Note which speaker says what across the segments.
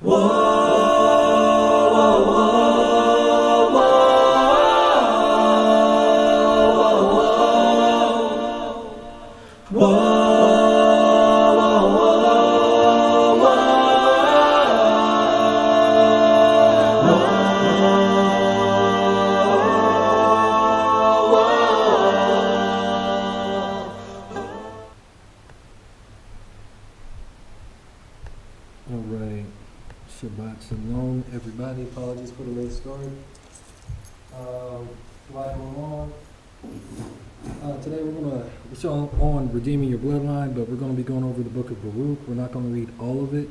Speaker 1: All right, Shabbat Shalom, everybody. Apologies for the late start. A lot going on. Today we're still on redeeming your bloodline, but we're going to be going over the book of Baruch. We're not going to read all of it.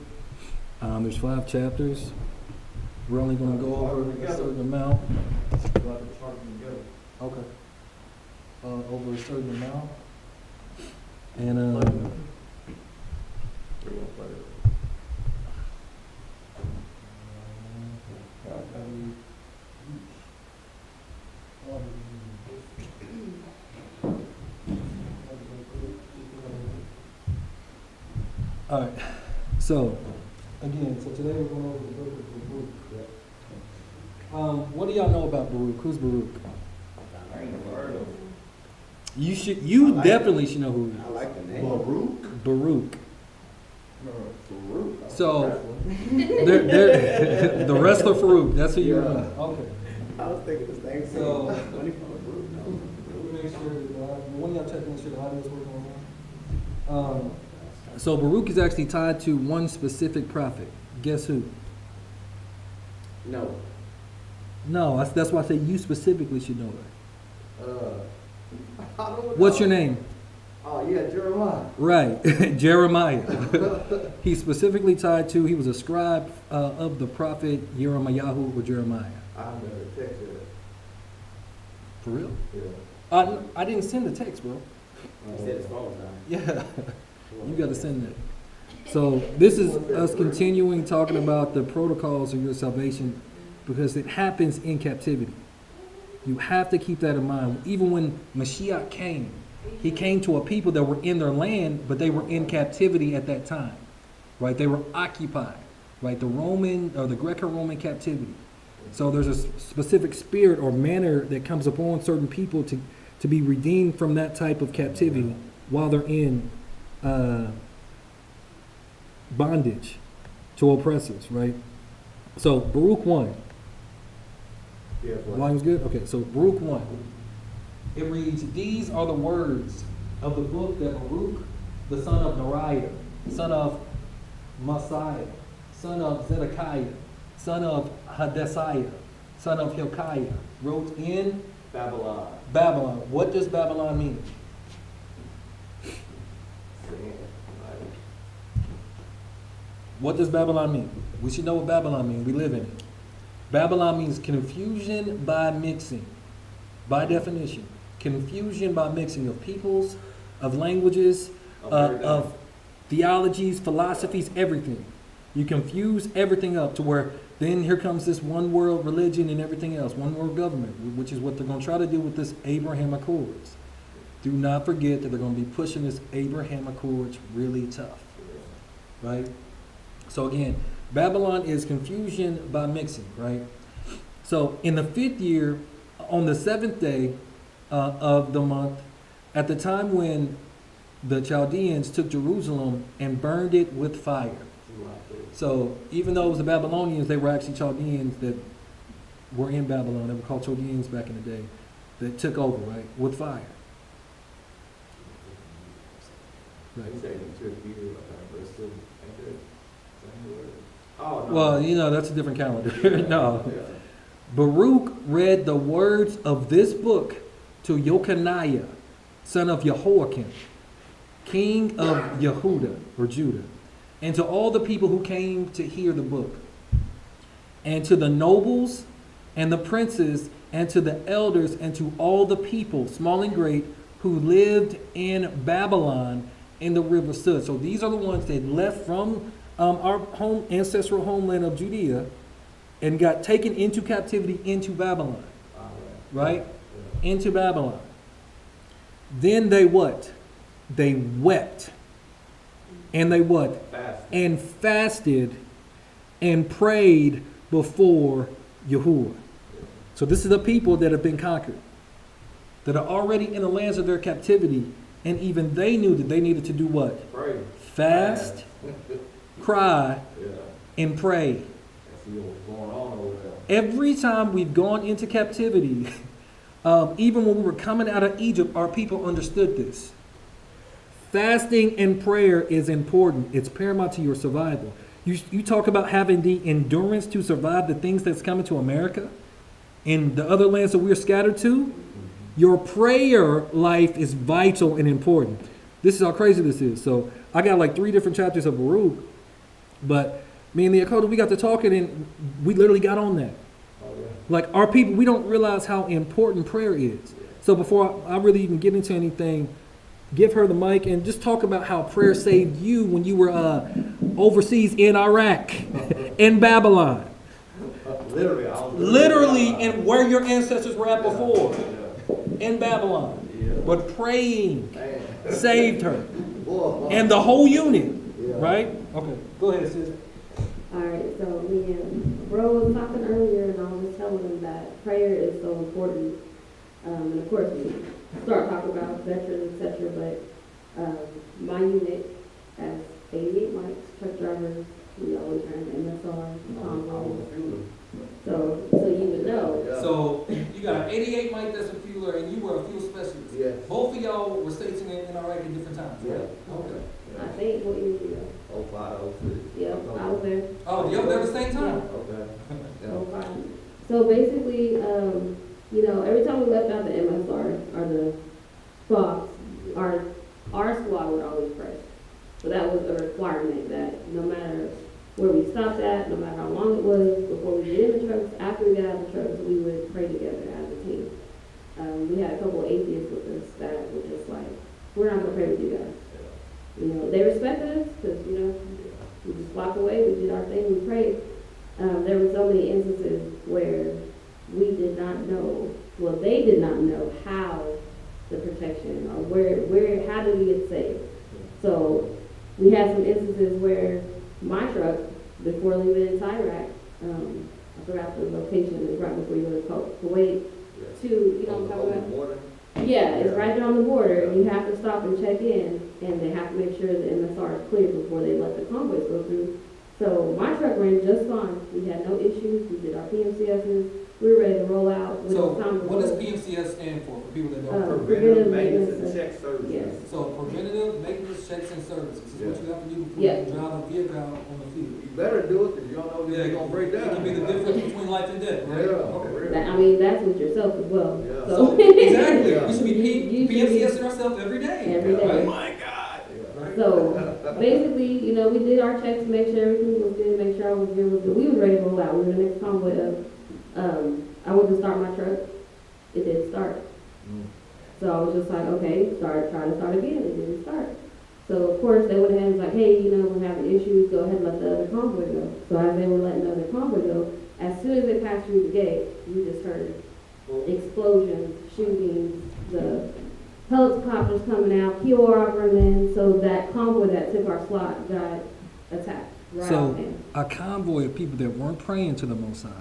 Speaker 1: There's 5 chapters. We're only going to go over a certain amount. Okay. Over a certain amount. And all right, so today we're going over the book of Baruch. What do y'all know about Baruch? Who's Baruch?
Speaker 2: I ain't never heard of him.
Speaker 1: You definitely should know who he is.
Speaker 2: I like the name.
Speaker 1: Baruch.
Speaker 2: Baruch.
Speaker 1: So, they're the wrestler Farouk. That's who you know. Okay.
Speaker 2: I was thinking the same thing.
Speaker 1: So,
Speaker 2: Funny from Baruch.
Speaker 1: let me make sure one of y'all check to make sure the audio is working on. So Baruch is actually tied to one specific prophet. Guess who?
Speaker 2: No.
Speaker 1: No, that's why I say you specifically should know that.
Speaker 2: I don't know.
Speaker 1: What's your name?
Speaker 2: Oh, yeah, Jeremiah.
Speaker 1: Right, Jeremiah. He's specifically tied to, he was a scribe of the prophet Jeremiah or Jeremiah.
Speaker 2: I've never texted it.
Speaker 1: For real?
Speaker 2: Yeah.
Speaker 1: I didn't send the text, bro.
Speaker 2: He said his phone time.
Speaker 1: Yeah, you got to send that. So this is us continuing talking about the protocols of your salvation because it happens in captivity. You have to keep that in mind. Even when Mashiach came, he came to a people that were in their land, but they were in captivity at that time, right? They were occupied, right? The Roman or the Greco-Roman captivity. So there's a specific spirit or manner that comes upon certain people to be redeemed from that type of captivity while they're in bondage to oppressors, right? So Baruch 1.
Speaker 2: Yeah,
Speaker 1: Volume's good? Okay, so Baruch 1. It reads, these are the words of the book that Baruch, the son of Neriah, son of Messiah, son of Zedekiah, son of Hadesiah, son of Hilkiah, wrote in
Speaker 2: Babylon.
Speaker 1: Babylon. What does Babylon mean? What does Babylon mean? We should know what Babylon means. We live in it. Babylon means confusion by mixing. By definition, confusion by mixing of peoples, of languages, of theologies, philosophies, everything. You confuse everything up to where then here comes this one world religion and everything else, one world government, which is what they're going to try to do with this Abraham Accords. Do not forget that they're going to be pushing this Abraham Accords really tough, right? So again, Babylon is confusion by mixing, right? So in the 5th year, on the 7th day of the month, at the time when the Chaldeans took Jerusalem and burned it with fire. So even though it was the Babylonians, they were actually Chaldeans that were in Babylon. They were called Chaldeans back in the day that took over, right, with fire. Right.
Speaker 2: Oh, no.
Speaker 1: Well, you know, that's a different calendar. No. Baruch read the words of this book to Yocaniah, son of Jehoiakim, king of Yehuda or Judah, and to all the people who came to hear the book, and to the nobles and the princes, and to the elders, and to all the people, small and great, who lived in Babylon in the river Sud. So these are the ones that left from our ancestral homeland of Judea and got taken into captivity into Babylon. Right? Into Babylon. Then they what? They wept. And they what?
Speaker 2: Fasted.
Speaker 1: And fasted and prayed before Yahuwah. So this is the people that have been conquered, that are already in the lands of their captivity, and even they knew that they needed to do what?
Speaker 2: Pray.
Speaker 1: Fast, cry,
Speaker 2: Yeah.
Speaker 1: and pray.
Speaker 2: See what's going on over there.
Speaker 1: Every time we've gone into captivity, even when we were coming out of Egypt, our people understood this. Fasting and prayer is important. It's paramount to your survival. You talk about having the endurance to survive the things that's coming to America and the other lands that we're scattered to. Your prayer life is vital and important. This is how crazy this is. So I got like 3 different chapters of Baruch, but me and the Dakota, we got to talking and we literally got on that.
Speaker 2: Oh, yeah.
Speaker 1: Like our people, we don't realize how important prayer is. So before I really even get into anything, give her the mic and just talk about how prayer saved you when you were overseas in Iraq, in Babylon.
Speaker 2: Literally, I was
Speaker 1: Literally, and where your ancestors were at before,
Speaker 2: Yeah.
Speaker 1: in Babylon.
Speaker 2: Yeah.
Speaker 1: But praying
Speaker 2: Man.
Speaker 1: saved her.
Speaker 2: Boy,
Speaker 1: And the whole unit,
Speaker 2: Yeah.
Speaker 1: right? Okay, go ahead, sis.
Speaker 3: Alright, so me and bro was talking earlier and I was telling him that prayer is so important. And of course we start talking about veterans, etc. But my unit has 88 mics, truck drivers, we always ran MSR, convoys. So you would know.
Speaker 2: Yeah.
Speaker 1: So you got an 88 Mike that's a fueler, and you were a fuel specialist.
Speaker 2: Yes.
Speaker 1: Both of y'all were stationed in Iraq at different times, right?
Speaker 2: Yeah.
Speaker 1: Okay.
Speaker 3: I think what you know.
Speaker 2: 05, 06.
Speaker 3: Yep, I was there.
Speaker 1: Oh, y'all there at the same time?
Speaker 2: Okay. Yeah.
Speaker 3: So fine. So basically, every time we left out the MSR or the box, our squad would always pray. So that was a requirement that no matter where we stopped at, no matter how long it was, before we get in the trucks, after we got out of the trucks, we would pray together as a team. We had a couple of atheists with us that were just like, we're not going to pray with you guys. They respected us because, we just walked away, we did our thing, we prayed. There were so many instances where we did not know, well, they did not know how the protection or how did we get saved. So we had some instances where my truck, before leaving into Iraq, I forgot the location, it was right before you go to Kuwait, to, you know what I'm talking about?
Speaker 2: Border.
Speaker 3: Yeah, it's right there on the border, and you have to stop and check in, and they have to make sure the MSR is clear before they let the convoys go through. So my truck ran just fine. We had no issues. We did our PMCSs. We were ready to roll out. When
Speaker 1: So
Speaker 3: it was time to
Speaker 1: what does
Speaker 3: roll.
Speaker 1: PMCS stand for people that don't?
Speaker 2: Preventive maintenance and check services.
Speaker 3: Yes.
Speaker 1: So preventative maintenance checks and services is what you have to do before
Speaker 3: Yeah.
Speaker 1: you drive a vehicle out on the field.
Speaker 2: You better do it because you don't know if you're going to break down.
Speaker 1: It can be the difference between life and death, right?
Speaker 2: Yeah.
Speaker 1: Okay.
Speaker 3: That's with yourself as well.
Speaker 2: Yeah.
Speaker 1: So exactly,
Speaker 2: Yeah.
Speaker 1: we should be
Speaker 3: You should be-
Speaker 1: PMCSing ourselves every day.
Speaker 3: Every day.
Speaker 1: Right? My God. Right?
Speaker 3: So basically, we did our checks to make sure everything was good, make sure I was good. We were ready to roll out. We were the next convoy up. I went to start my truck. It didn't start. So I was just like, okay, try to start again. It didn't start. So of course they went ahead and was like, hey, we're having issues. Go ahead and let the other convoy go. So as they were letting the other convoy go, as soon as they passed through the gate, you just heard explosions, shootings, the helicopters coming out, POR running in. So that convoy that took our slot got attacked. Right
Speaker 1: So
Speaker 3: offhand.
Speaker 1: a convoy of people that weren't praying to the Most High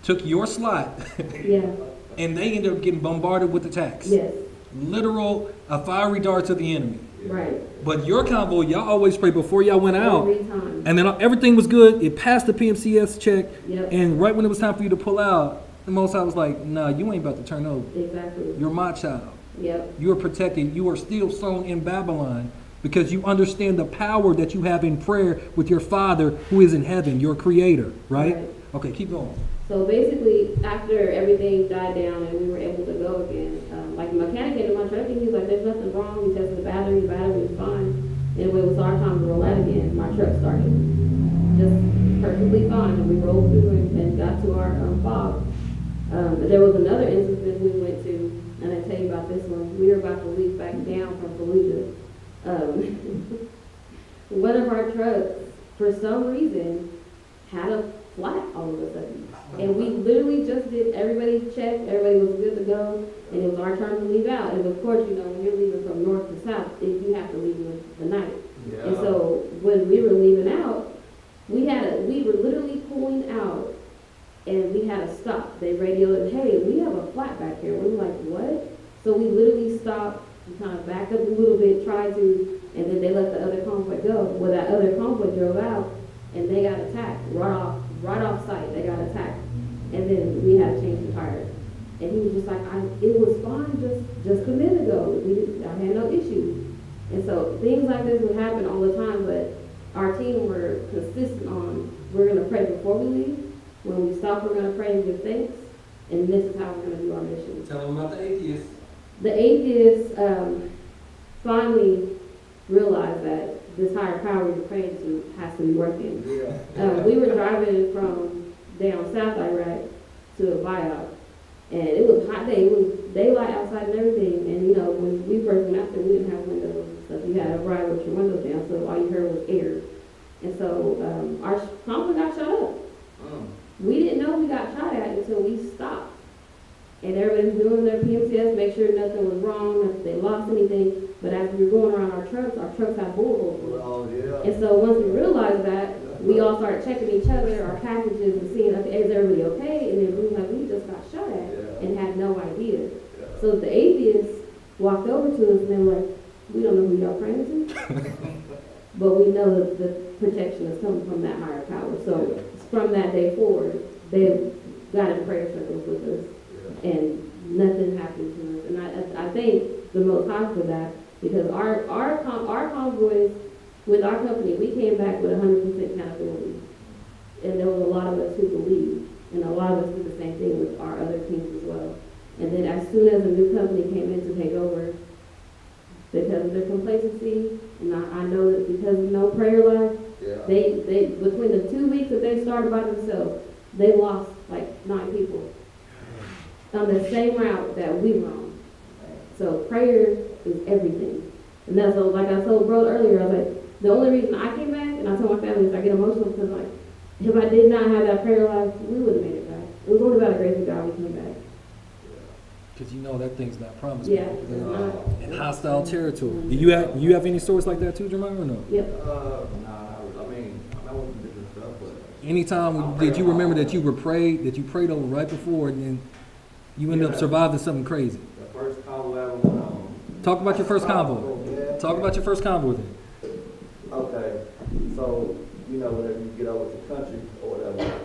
Speaker 1: took your slot
Speaker 3: Yeah.
Speaker 1: and they ended up getting bombarded with attacks.
Speaker 3: Yes.
Speaker 1: Literal, a fiery dart to the enemy.
Speaker 3: Right.
Speaker 1: But your convoy, y'all always pray before y'all went out.
Speaker 3: Every time.
Speaker 1: And then everything was good. It passed the PMCS check.
Speaker 3: Yep.
Speaker 1: And right when it was time for you to pull out, the Most High was like, nah, you ain't about to turn over.
Speaker 3: Exactly.
Speaker 1: You're my child.
Speaker 3: Yep.
Speaker 1: You are protected. You are still sown in Babylon because you understand the power that you have in prayer with your Father who is in heaven, your creator, right?
Speaker 3: Right.
Speaker 1: Okay, keep going.
Speaker 3: So basically, after everything died down and we were able to go again, like the mechanic came to my truck and he was like, there's nothing wrong. He tested the battery was fine. And when it was our time to roll out again, my truck started just perfectly fine. And we rolled through and got to our fob. But there was another incident we went to, and I tell you about this one. We were about to leave back down from Fallujah. One of our trucks, for some reason, had a flat all of a sudden. And we literally just did, everybody checked, everybody was good to go, and it was our turn to leave out. And of course, when you're leaving from north to south, you have to leave in the night.
Speaker 2: Yeah.
Speaker 3: And so when we were leaving out, we were literally tried to, and then they let the other convoy go. Well, that other convoy drove out, and they got attacked right off site. They got attacked, and then we had to change the tires. And he was just like, it was fine just a minute ago. I had no issues. And so things like this would happen all the time, but our team were consistent on, we're gonna pray before we leave. When we stop, we're gonna pray and give thanks. And this is how we're gonna do our mission.
Speaker 1: Tell them about the atheists.
Speaker 3: The atheists finally realized that this higher power we're praying to has to be working.
Speaker 2: Yeah.
Speaker 3: We were driving from down South Iraq to Baruch, and it was a hot day. It was daylight outside and everything. And you know, when we first went out there, we didn't have windows and stuff. You had to ride with your windows down, so all you heard was air. And so our convoy got shot up. We didn't know we got shot at until we stopped. And everybody was doing their PMCS, make sure nothing was wrong, not that they lost anything. But as we were going around our trucks had bullet holes in them.
Speaker 2: Oh, yeah.
Speaker 3: And so once we realized that, we all started checking each other, our packages, and seeing, okay, is everybody okay? And then we were like, we just got shot at, and had no idea.
Speaker 2: Yeah.
Speaker 3: So the atheists walked over to us and they were like, we don't know who y'all praying to, but we know that the protection is coming from that higher power. So from that day forward, they got in prayer circles with us, and nothing happened to us. And I thank the Most High for that, because our convoys with our company, we came back with 100% accountability, and there was a lot of us who believed, and a lot of us did the same thing with our other teams as well. And then as soon as a new company came in to take over, because of their complacency, and I know that because of no prayer life, they between the 2 weeks that they started by themselves, they lost like 9 people on the same route that we were on. So prayer is everything. And that's what, like I told bro earlier, I was like, the only reason I came back, and I told my family, is I get emotional because like, if I did not have that prayer life, we would have made it back. It was only about a grace of God we came back.
Speaker 1: Because you know that thing's not promised.
Speaker 3: Yeah,
Speaker 1: You
Speaker 3: it's
Speaker 1: know,
Speaker 3: not.
Speaker 1: in hostile territory. Do you have any stories like that too, Jermaine, or no?
Speaker 3: Yep.
Speaker 2: Nah, I mean, I know some different stuff, but.
Speaker 1: Anytime did you remember that you prayed over right before, and then you ended up surviving something crazy?
Speaker 2: The first convoy I ever went on.
Speaker 1: Talk about your first convoy.
Speaker 2: Yeah.
Speaker 1: Talk about your first convoy then.
Speaker 2: Okay, so, you know, whenever you get over to country or whatever,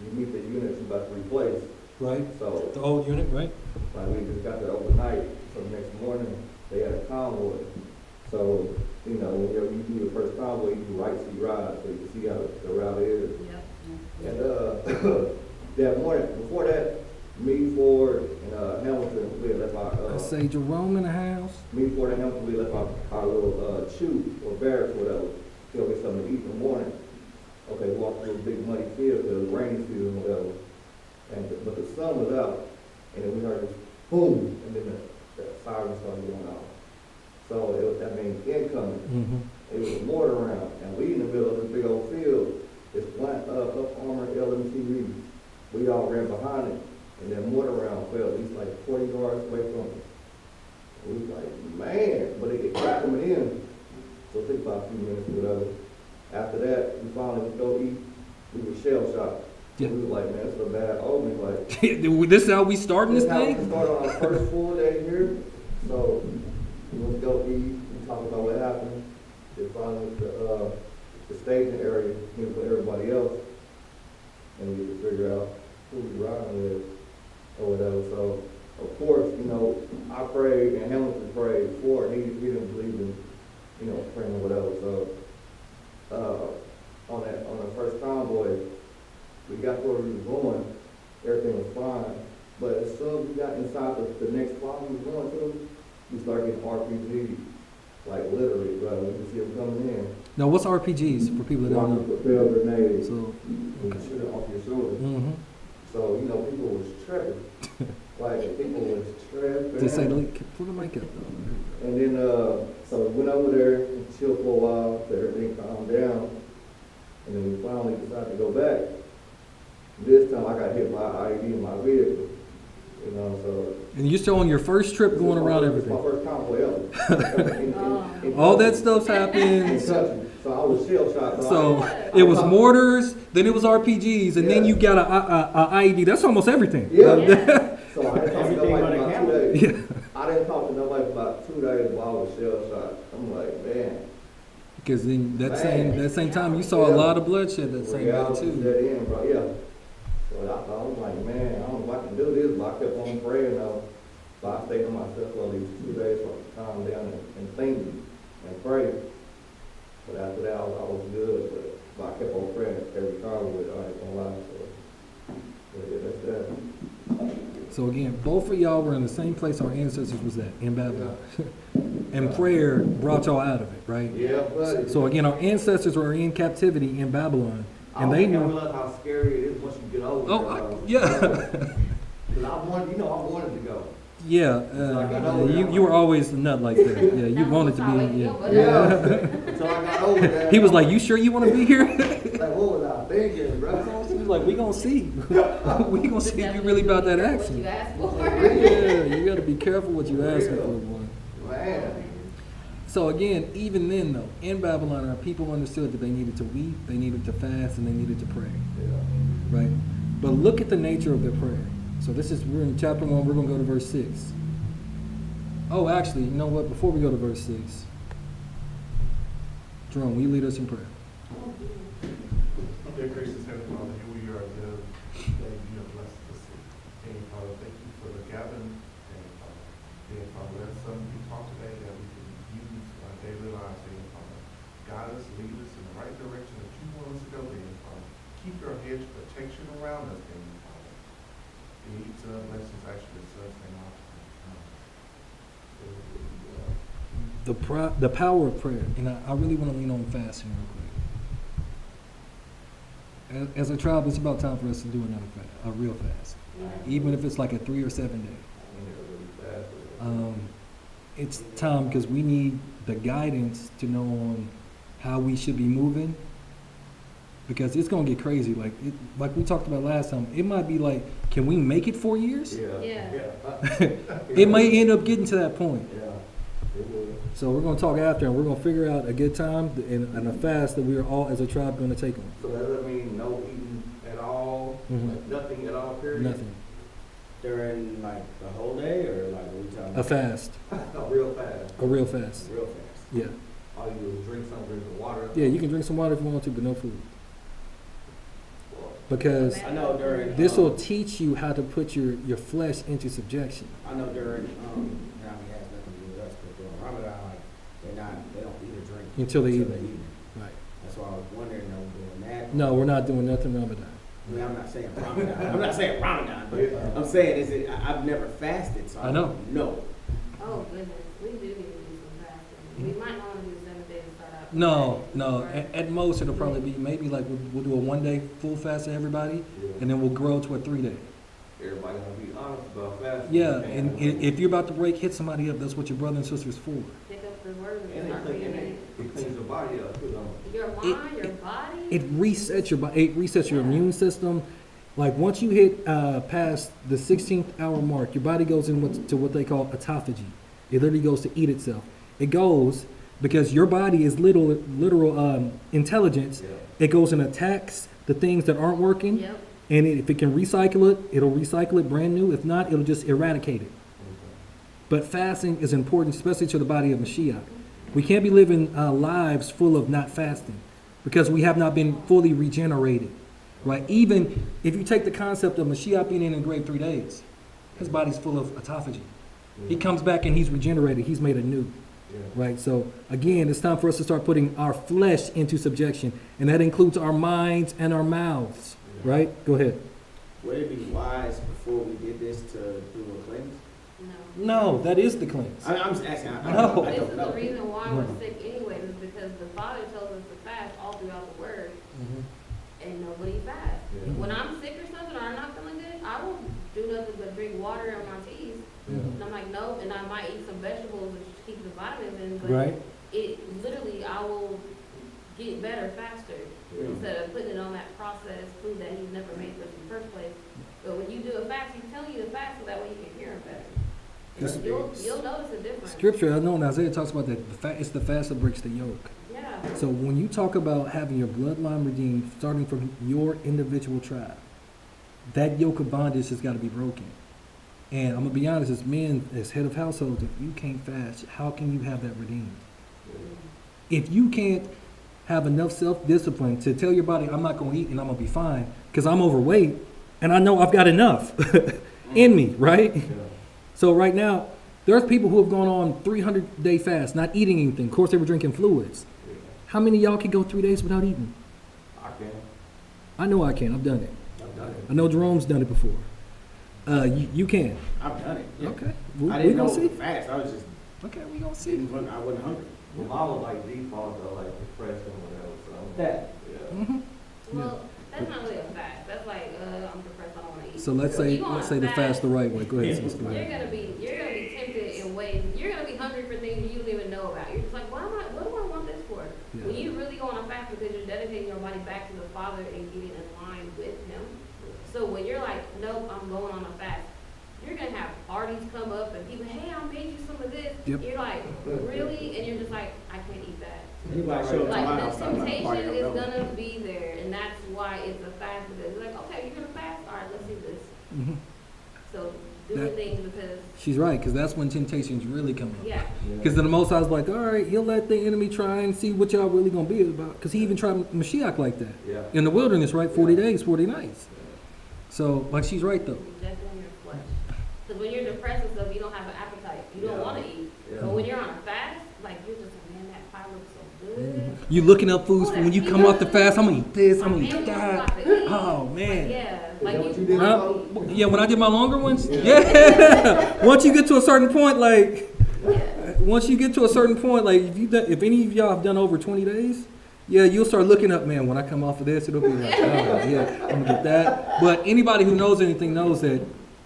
Speaker 2: you meet the units you're about to replace.
Speaker 1: Right.
Speaker 2: So,
Speaker 1: The old unit, right?
Speaker 2: like, we just got there overnight, so the next morning, they had a convoy. So, you know, whenever you do your first convoy, you do right seat ride, so you can see how the route is. And, that morning, before that, me, Ford, and Hamilton, we had left our,
Speaker 1: I say Jerome in the house.
Speaker 2: me, Ford, and Hamilton, we left our little, chew or barracks, whatever, to go get something to eat in the morning. Okay, walked through a big muddy field, it was rainy season, whatever. But the sun was out, and then we heard this boom, and then the siren started going off. So it was, incoming.
Speaker 1: Mm-hmm.
Speaker 2: It was a mortar round, and we in the middle of this big old field, this black, up armored LMTV. We all ran behind it, and that mortar round fell at least like 40 yards away from us. We was like, man, but it kept coming in. So it took about a few minutes or whatever. After that, we finally went to go eat. We were shell shocked.
Speaker 1: Yeah.
Speaker 2: We was like, man, it's a bad omen. Like,
Speaker 1: This is how we starting this
Speaker 2: this how we
Speaker 1: thing?
Speaker 2: started on our first full day here. So we went to go eat, we talked about what happened. Then finally went to the staging area, meeting with everybody else. And we could figure out who we riding with or whatever. So of course, you know, I prayed and Hamilton prayed before, and he didn't believe in, you know, praying or whatever. So on the first convoy, we got where we was going, everything was fine. But as soon as we got inside the next spot we was going to, we started getting RPGs. Like literally, bro, we could see them coming in.
Speaker 1: Now, what's RPGs for people that don't know?
Speaker 2: Propel grenades.
Speaker 1: So,
Speaker 2: You can shoot it off your shoulder.
Speaker 1: mm-hmm.
Speaker 2: So, you know, people was tripping. Like, people was tripping.
Speaker 1: Just say, put the mic up though.
Speaker 2: And then, so we went over there and chilled for a while, so everything calmed down. And then we finally decided to go back. This time I got hit by an IED in my vehicle. You know, so.
Speaker 1: And you're still on your first trip going around
Speaker 2: This
Speaker 1: everything.
Speaker 2: was my first convoy ever.
Speaker 1: All that stuff's happened.
Speaker 2: So I was shell shocked.
Speaker 1: So it was mortars, then it was RPGs, and then
Speaker 2: Yeah.
Speaker 1: you got a IED. That's almost everything.
Speaker 2: Yeah. So I didn't talk to
Speaker 4: Everything
Speaker 2: nobody
Speaker 4: but a
Speaker 2: for about
Speaker 4: camel.
Speaker 2: 2 days.
Speaker 1: Yeah.
Speaker 2: I didn't talk to nobody for about 2 days while I was shell shocked. I'm I'm like, man.
Speaker 1: Because then that
Speaker 2: Man.
Speaker 1: same time, you saw a lot of bloodshed that same day
Speaker 2: Reality
Speaker 1: too.
Speaker 2: set in, bro, yeah. So I thought, I was like, man, I don't know if I can do this, but I kept on praying though. So I stayed to myself for these 2 days so I could calm down and think and pray. But after that, I was good, but I kept on praying every time with it, I ain't gonna lie, so. But yeah, that's that.
Speaker 1: So again, both of y'all were in the same place our ancestors was at, in Babylon. And prayer brought y'all out of it, right?
Speaker 2: Yeah, buddy.
Speaker 1: So again, our ancestors were in captivity in Babylon, and they
Speaker 2: I don't
Speaker 1: knew.
Speaker 2: realize how scary it is once you get older.
Speaker 1: Yeah,
Speaker 2: Because I wanted to go.
Speaker 1: yeah.
Speaker 2: Like I know
Speaker 1: You were always a nut like that. Yeah, you wanted to be. Yeah.
Speaker 2: Until I got over there.
Speaker 1: He was like, "You sure you want to be here?"
Speaker 2: Like, what was I thinking, bro?
Speaker 1: He was like, "We gonna see. We gonna see if you really about that action."
Speaker 3: You asked for.
Speaker 1: Yeah, you got to be careful what you asking for, boy.
Speaker 2: Man.
Speaker 1: So again, even then though, in Babylon, our people understood that they needed to weep, they needed to fast, and they needed to pray,
Speaker 2: Yeah.
Speaker 1: right? But look at the nature of their prayer. So we're in chapter 1, we're going to go to verse 6. Oh, actually, you know what? Before we go to verse 6, Jerome, will you lead us in prayer?
Speaker 4: Dear gracious Heavenly Father, here we are again. Thank you have blessed us. And Father, thank you for the gathering. And Father, let something be taught today that we can use in our daily lives. And Father, guide us, lead us in the right direction that you want us to go in. Father, keep your hedge of protection around us. And Father, we need blessings actually in Son's name.
Speaker 1: The power of prayer, and I really want to lean on fasting real quick. As a tribe, it's about time for us to do another fast, a real fast, even if it's like a 3 or 7 day. It's time because we need the guidance to know on how we should be moving, because it's gonna get crazy. Like we talked about last time, it might be like, can we make it 4 years?
Speaker 3: Yeah.
Speaker 1: It may end up getting to that point.
Speaker 2: Yeah. It will.
Speaker 1: So we're gonna talk after, and we're gonna figure out a good time and a fast that we are all as a tribe gonna take on.
Speaker 2: So that doesn't mean no eating at all,
Speaker 1: Mhm.
Speaker 2: like nothing at all, period?
Speaker 1: Nothing.
Speaker 5: During like the whole day or like what we talking
Speaker 1: A fast,
Speaker 2: No, real fast.
Speaker 1: a real fast.
Speaker 5: Real fast.
Speaker 1: Yeah.
Speaker 2: All you do is drink something, drink some water.
Speaker 1: Yeah, you can drink some water if you want to, but no food.
Speaker 2: Well,
Speaker 1: Because
Speaker 5: I know during
Speaker 1: this will teach you how to put your flesh into subjection.
Speaker 5: I know during now it has nothing to do with us, but during Ramadan, like they don't eat or drink
Speaker 1: Until the
Speaker 5: until
Speaker 1: evening. Right.
Speaker 5: That's why I was wondering, are we doing that?
Speaker 1: No, we're not doing nothing Ramadan.
Speaker 5: I mean, I'm not saying Ramadan. I'm not saying Ramadan, but I'm saying I've never fasted, so
Speaker 1: I know.
Speaker 5: No.
Speaker 3: Oh, goodness, we do need to do some fasting. We might not want to do 7 days to start out.
Speaker 1: No. At most, it'll probably be maybe like we'll do a 1 day full fast to everybody, and then we'll grow to a 3 day.
Speaker 2: Everybody gonna be honest about fasting.
Speaker 1: Yeah, and if you're about to break, hit somebody up. That's what your brother and sister's for.
Speaker 3: Pick up the word and
Speaker 2: And
Speaker 3: start reading it.
Speaker 2: it cleans your body up, too, don't it?
Speaker 3: Your mind, your body.
Speaker 1: It resets your body. It resets your immune system. Like once you hit past the 16th hour mark, your body goes to what they call autophagy. It literally goes to eat itself. It goes because your body is literal intelligence.
Speaker 2: Yeah.
Speaker 1: It goes and attacks the things that aren't working.
Speaker 3: Yep.
Speaker 1: And if it can recycle it, it'll recycle it brand new. If not, it'll just eradicate it. But fasting is important, especially to the body of Mashiach. We can't be living lives full of not fasting because we have not been fully regenerated, right? Even if you take the concept of Mashiach being in the grave 3 days, his body's full of autophagy. He comes back and he's regenerated. He's made anew, right? So again, it's time for us to start putting our flesh into subjection, and that includes our minds and our mouths, right? Go ahead.
Speaker 5: Would it be wise before we did this to do a cleanse?
Speaker 1: No, that is the cleanse.
Speaker 5: I'm just asking. I
Speaker 1: No.
Speaker 3: This
Speaker 5: don't
Speaker 3: is
Speaker 5: know.
Speaker 3: the reason why
Speaker 1: No.
Speaker 3: we're sick anyways, is because the Father tells us to fast all throughout the Word, and nobody fasts.
Speaker 2: Yeah.
Speaker 3: When I'm sick or something, or I'm not feeling good, I won't do nothing but drink water on my teas. And I'm like, no, and I might eat some vegetables and just keep the vitamins in, but
Speaker 1: Right.
Speaker 3: it literally, I will get better faster
Speaker 2: Yeah.
Speaker 3: instead of putting it on that processed food that He's never made for us in the first place. But when you do a fast, He's telling you to fast so that way you can hear Him better.
Speaker 1: This-
Speaker 3: You'll notice a difference.
Speaker 1: Scripture, I know in Isaiah talks about that. It's the fast that breaks the yoke.
Speaker 3: Yeah.
Speaker 1: So when you talk about having your bloodline redeemed, starting from your individual tribe, that yoke of bondage has got to be broken. And I'm gonna be honest, as men, as head of households, if you can't fast, how can you have that redeemed? If you can't have enough self-discipline to tell your body, I'm not gonna eat and I'm gonna be fine, because I'm overweight, and I know I've got enough in me, right?
Speaker 2: Yeah.
Speaker 1: So right now, there's people who have gone on 300-day fast, not eating anything. Of course, they were drinking fluids.
Speaker 2: Yeah.
Speaker 1: How many of y'all can go 3 days without eating?
Speaker 2: I can.
Speaker 1: I know I can. I've done it.
Speaker 5: I've done it.
Speaker 1: I know Jerome's done it before. You can.
Speaker 5: I've done it. Yeah.
Speaker 1: Okay.
Speaker 5: I
Speaker 1: We
Speaker 5: didn't know
Speaker 1: gonna
Speaker 5: it
Speaker 1: see.
Speaker 5: was fast. I was just
Speaker 1: Okay, we gonna see.
Speaker 5: I wasn't hungry.
Speaker 2: Well, mine was like default though, like depression or whatever, so.
Speaker 5: That.
Speaker 2: Yeah.
Speaker 1: Mhm.
Speaker 3: Well, that's not really a fast. That's like, I'm depressed, I don't wanna eat.
Speaker 1: So let's
Speaker 3: You
Speaker 1: say
Speaker 3: go on
Speaker 1: let's
Speaker 3: a
Speaker 1: say the fast the right way. Go ahead,
Speaker 5: Yeah.
Speaker 1: sister.
Speaker 3: You're gonna be tempted in ways, you're gonna be hungry for things you don't even know about. You're just like, what do I want this for?
Speaker 1: Yeah.
Speaker 3: When you really go on a fast because you're dedicating your body back to the Father and getting in line with Him. So when you're like, nope, I'm going on a fast, you're gonna have parties come up and people, hey, I made you some of this.
Speaker 1: Yep.
Speaker 3: You're like, really? And you're just like, I can't eat that.
Speaker 5: Anybody show up to my
Speaker 3: Like
Speaker 5: house
Speaker 3: the
Speaker 5: talking about a party,
Speaker 3: temptation
Speaker 5: I'm
Speaker 3: is
Speaker 5: going.
Speaker 3: gonna be there, and that's why it's a fast because it's like, okay, you're gonna fast, all right, let's do this.
Speaker 1: Mhm.
Speaker 3: So doing
Speaker 1: That-
Speaker 3: things because,
Speaker 1: She's right, because that's when temptations really come up.
Speaker 3: yeah,
Speaker 1: Because then the Most High's like, all right, he'll let the enemy try and see what y'all really gonna be about. Because he even tried Mashiach like that
Speaker 2: Yeah.
Speaker 1: in the wilderness, right? 40 days, 40 nights. So, like, she's right though.
Speaker 3: rejecting your flesh. Because when you're depressed and stuff, you don't have an appetite. You don't
Speaker 2: Yeah.
Speaker 3: want to eat.
Speaker 2: Yeah.
Speaker 3: But when you're on a fast, like you're just like, man, that pie looks so good.
Speaker 1: You looking up foods for when you come off the fast. I'm gonna eat this. I'm
Speaker 3: My
Speaker 1: gonna eat
Speaker 3: family
Speaker 1: that.
Speaker 3: wants to eat.
Speaker 1: Oh
Speaker 3: Like,
Speaker 1: man.
Speaker 3: yeah,
Speaker 2: Is
Speaker 3: like
Speaker 2: that what you
Speaker 3: you
Speaker 2: did?
Speaker 3: want to eat.
Speaker 1: Yeah, when I did my longer ones.
Speaker 2: Yeah.
Speaker 1: Yeah. Once you get to a certain point, like.
Speaker 3: Yeah.
Speaker 1: Once you get to a certain point, like if any of y'all have done over 20 days, yeah, you'll start looking up, man, when I come off of this, it'll be like, oh, yeah, I'm gonna get that. But anybody who knows anything knows that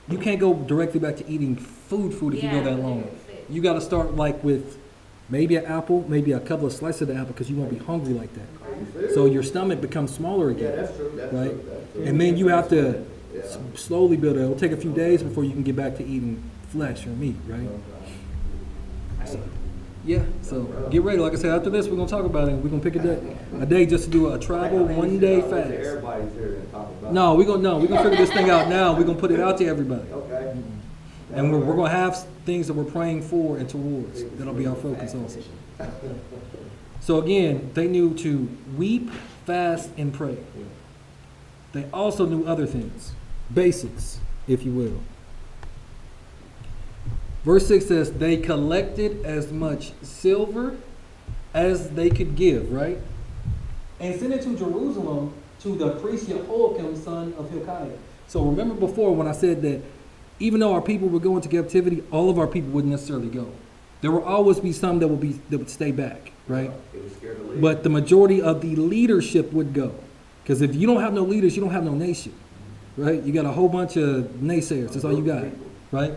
Speaker 1: you can't go directly back to eating food if you go that long. You gotta start like with maybe an apple, maybe a couple of slices of the apple, because you won't be hungry like that. So your stomach becomes smaller
Speaker 2: Yeah,
Speaker 1: again.
Speaker 2: that's true, that's
Speaker 1: Right.
Speaker 2: true, that's true.
Speaker 1: And then you have to
Speaker 2: Yeah.
Speaker 1: slowly build it. It'll take a few days before you can get back to eating flesh or meat, right? Yeah, so get ready. Like I said, after this, we're gonna talk about it. We're gonna pick a day just to do a tribal 1 day fast.
Speaker 2: Everybody's here and talk about it.
Speaker 1: No, we're gonna figure this thing out now. We're gonna put it out to everybody,
Speaker 2: Okay.
Speaker 1: and we're gonna have things that we're praying for and towards. That'll be our focus also. So again, they knew to weep, fast, and pray. They also knew other things, basics, if you will. Verse 6 says, they collected as much silver as they could give, right? And sent it to Jerusalem to the priest Jehoiakim, son of Hilkiah. So remember before when I said that even though our people were going to captivity, all of our people wouldn't necessarily go. There will always be some that would stay back, right?
Speaker 2: It was scared to leave.
Speaker 1: But the majority of the leadership would go. Because if you don't have no leaders, you don't have no nation, right? You got a whole bunch of naysayers. That's all you got, right?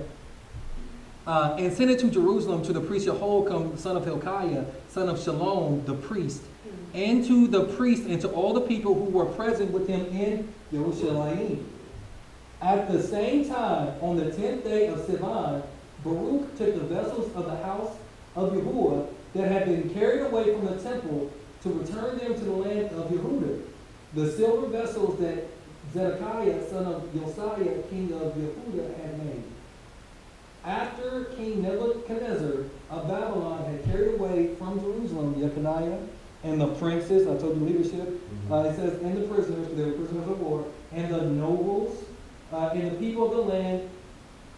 Speaker 1: And sent it to Jerusalem to the priest Jehoiakim, son of Hilkiah, son of Shalom, the priest, and to the priest and to all the people who were present with him in Jerusalem. At the same time, on the 10th day of Sivan, Baruch took the vessels of the house of Yahuwah that had been carried away from the temple to return them to the land of Yehudah. The silver vessels that Zedekiah, son of Josiah, king of Yehudah, had made. After King Nebuchadnezzar of Babylon had carried away from Jerusalem Jeconiah and the princes, I told you leadership, it says, and the prisoners, they were prisoners of war, and the nobles, and the people of the land,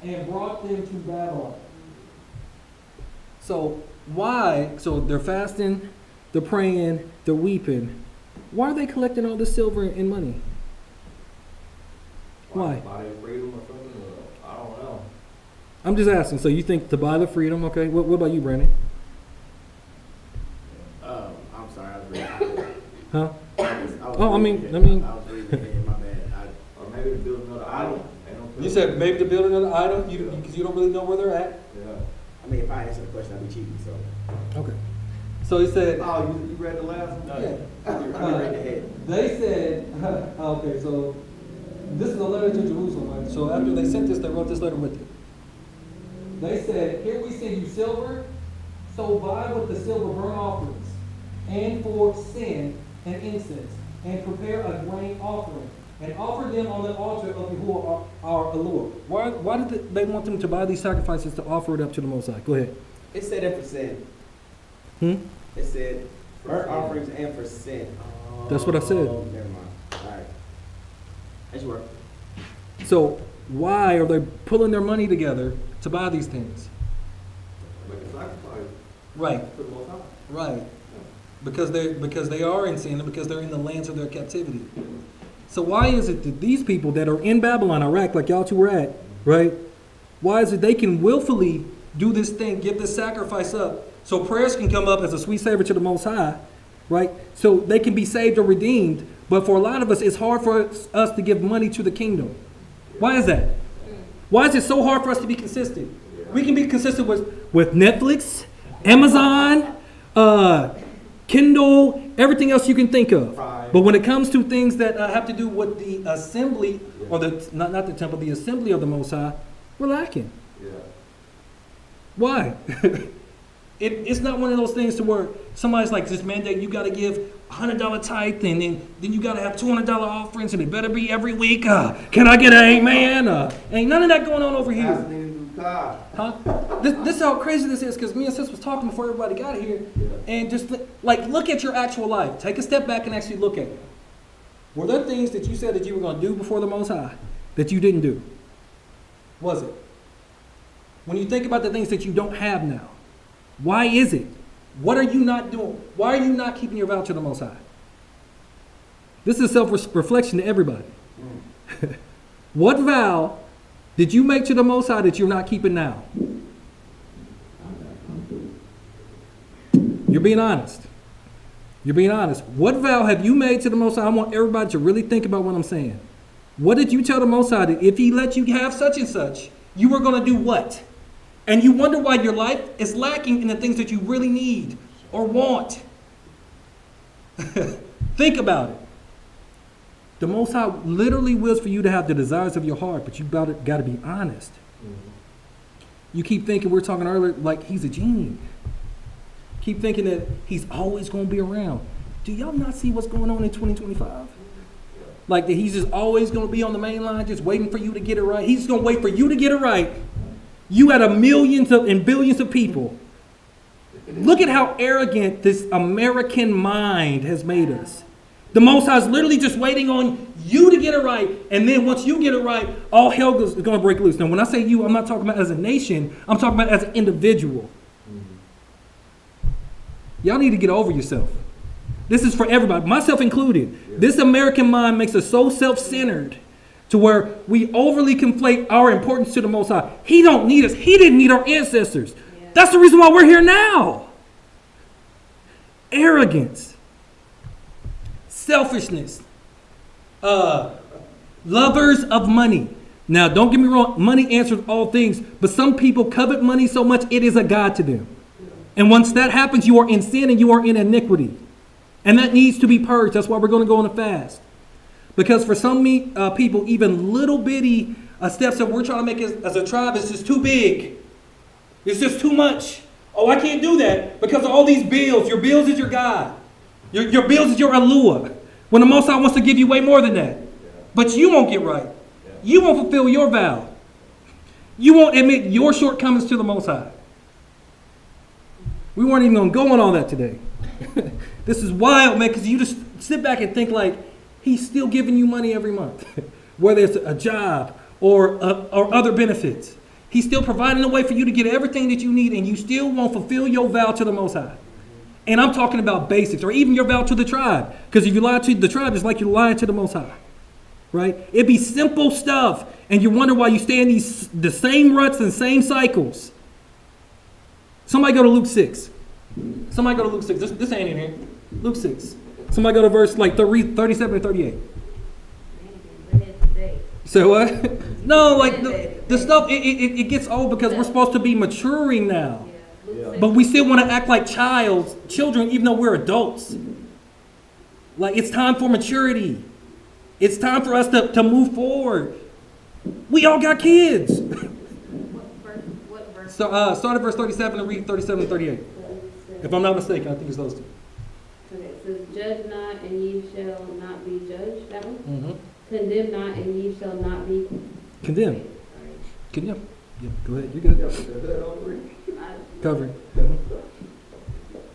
Speaker 1: and brought them to Babylon. So why, so they're fasting, they're praying, they're weeping. Why are they collecting all this silver and money? Why?
Speaker 2: Buy their freedom or something, I don't know.
Speaker 1: I'm just asking. So you think to buy the freedom, okay? What about you, Brandon?
Speaker 5: I'm sorry, I was reading.
Speaker 1: Huh?
Speaker 5: I
Speaker 1: I mean-
Speaker 5: was reading ahead, my bad.
Speaker 2: Or maybe to build another idol. They don't build-
Speaker 1: You said maybe to build another item, because you don't really know where they're at.
Speaker 2: Yeah.
Speaker 5: I mean, if I answer the question, I'd be cheating, so.
Speaker 1: Okay. So he said,
Speaker 2: Oh, you read the last one?
Speaker 1: yeah.
Speaker 5: I read ahead.
Speaker 1: They said, okay, so this is a letter to Jerusalem, right? So after they sent this, they wrote this letter with it. They said, here we send you silver, so buy with the silver burnt offerings, and for sin and incense, and prepare a grain offering, and offer them on the altar of Yahuwah our Lord. Why did they want them to buy these sacrifices to offer it up to the Most High? Go ahead.
Speaker 5: It said it for sin.
Speaker 1: Hmm?
Speaker 5: It said Burnt offerings and for sin.
Speaker 1: That's what I said.
Speaker 5: Oh, never mind. All right. That's work.
Speaker 1: So why are they pulling their money together to buy these things?
Speaker 2: Like a sacrifice
Speaker 1: Right,
Speaker 2: to the Most High.
Speaker 1: right. Because they are in sin and because they're in the lands of their captivity. So why is it that these people that are in Babylon, Iraq, like y'all two were at, right? Why is it they can willfully do this thing, give this sacrifice up, so prayers can come up as a sweet savor to the Most High, right? So they can be saved or redeemed. But for a lot of us, it's hard for us to give money to the kingdom. Why is that? Why is it so hard for us to be consistent? We can be consistent with Netflix, Amazon, Kindle, everything else you can think of. But when it comes to things that have to do with the assembly, or the not the temple, the assembly of the Most High, we're lacking.
Speaker 2: Yeah.
Speaker 1: Why? It's not one of those things to where somebody's like, this mandate, you got to give $100 tithe, and then you got to have $200 offerings, and it better be every week. Can I get an amen? Ain't none of that going on over here. Huh? This is how crazy this is, because me and Sis was talking before everybody got here, and just like look at your actual life. Take a step back and actually look at it. Were there things that you said that you were going to do before the Most High that you didn't do? Was it? When you think about the things that you don't have now, why is it? What are you not doing? Why are you not keeping your vow to the Most High? This is self-reflection to everybody. What vow did you make to the Most High that you're not keeping now? You're being honest. You're being honest. What vow have you made to the Most High? I want everybody to really think about what I'm saying. What did you tell the Most High that if He let you have such and such, you were going to do what? And you wonder why your life is lacking in the things that you really need or want. Think about it. The Most High literally wills for you to have the desires of your heart, but you got to be honest. You keep thinking, we were talking earlier, like He's a genie. Keep thinking that He's always going to be around. Do y'all not see what's going on in 2025? Like that He's just always going to be on the main line, just waiting for you to get it right. He's just going to wait for you to get it right. You out of millions and billions of people. Look at how arrogant this American mind has made us. The Most High is literally just waiting on you to get it right. And then once you get it right, all hell is going to break loose. Now, when I say you, I'm not talking about as a nation. I'm talking about as an individual. Y'all need to get over yourself. This is for everybody, myself included. This American mind makes us so self-centered to where we overly conflate our importance to the Most High. He don't need us. He didn't need our ancestors. That's the reason why we're here now. Arrogance. Selfishness. Lovers of money. Now, don't get me wrong. Money answers all things. But some people covet money so much it is a god to them. And once that happens, you are in sin and you are in iniquity. And that needs to be purged. That's why we're going to go on a fast. Because for some people, even little bitty steps that we're trying to make as a tribe is just too big. It's just too much. Oh, I can't do that because of all these bills. Your bills is your God. Your bills is your allure. When the Most High wants to give you way more than that. But you won't get right. You won't fulfill your vow. You won't admit your shortcomings to the Most High. We weren't even going to go on all that today. This is wild, man, because you just sit back and think like, He's still giving you money every month, whether it's a job or other benefits. He's still providing a way for you to get everything that you need, and you still won't fulfill your vow to the Most High. And I'm talking about basics, or even your vow to the tribe. Because if you lie to the tribe, it's like you're lying to the Most High. Right? It'd be simple stuff, and you wonder why you stay in the same ruts and same cycles. Somebody go to Luke 6. Somebody go to Luke 6. This ain't in here. Luke 6. Somebody go to verse like 37 and 38. So what? No, like the stuff, it gets old because we're supposed to be maturing now. But we still want to act like children, even though we're adults. Like it's time for maturity. It's time for us to move forward. We all got kids.
Speaker 3: What verse?
Speaker 1: So start at verse 37 and read 37 and 38. If I'm not mistaken, I think it's those two.
Speaker 3: Okay, it says, judge not, and ye shall not be judged. That one?
Speaker 1: Mm-hmm.
Speaker 3: Condemn not, and ye shall not be
Speaker 1: Condemn.
Speaker 3: Okay, sorry.
Speaker 1: Condemn. Yeah, go ahead. You're good. Covering.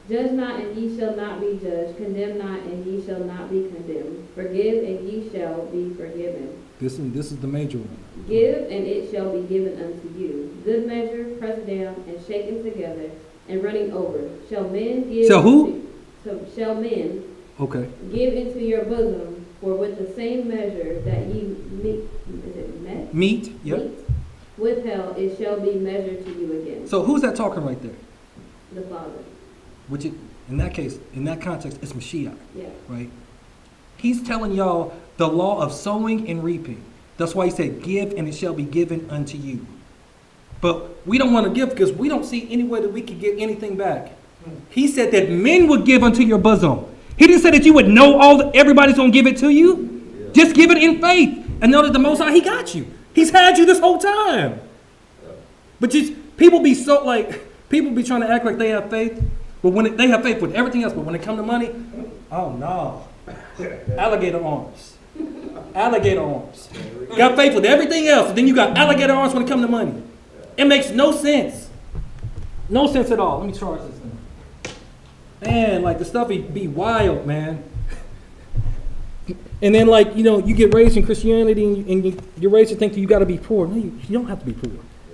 Speaker 3: Judge not, and ye shall not be judged. Condemn not, and ye shall not be condemned. Forgive, and ye shall be forgiven.
Speaker 1: This is the major one.
Speaker 3: Give, and it shall be given unto you. Good measure, pressed down, and shaken together, and running over. Shall men give?
Speaker 1: Shall who?
Speaker 3: Shall men
Speaker 1: Okay.
Speaker 3: give into your bosom? For with the same measure that ye meet, is it met?
Speaker 1: Meat. Yep.
Speaker 3: Meet withheld, it shall be measured to you again.
Speaker 1: So who's that talking right there?
Speaker 3: The Father.
Speaker 1: Which in that case, in that context, it's Mashiach,
Speaker 3: Yeah.
Speaker 1: right? He's telling y'all the law of sowing and reaping. That's why he said, give and it shall be given unto you. But we don't want to give because we don't see any way that we can get anything back. He said that men would give unto your bosom. He didn't say that you would know everybody's going to give it to you. Just give it in faith and know that the Most High, He got you. He's had you this whole time. But people be trying to act like they have faith. But when they have faith with everything else, but when it comes to money, oh no. Alligator arms. Alligator arms. Got faith with everything else, and then you got alligator arms when it comes to money. It makes no sense. No sense at all. Let me charge this thing. Man, like the stuff be wild, man. And then you get raised in Christianity and you're raised to think that you got to be poor. No, you don't have to be poor.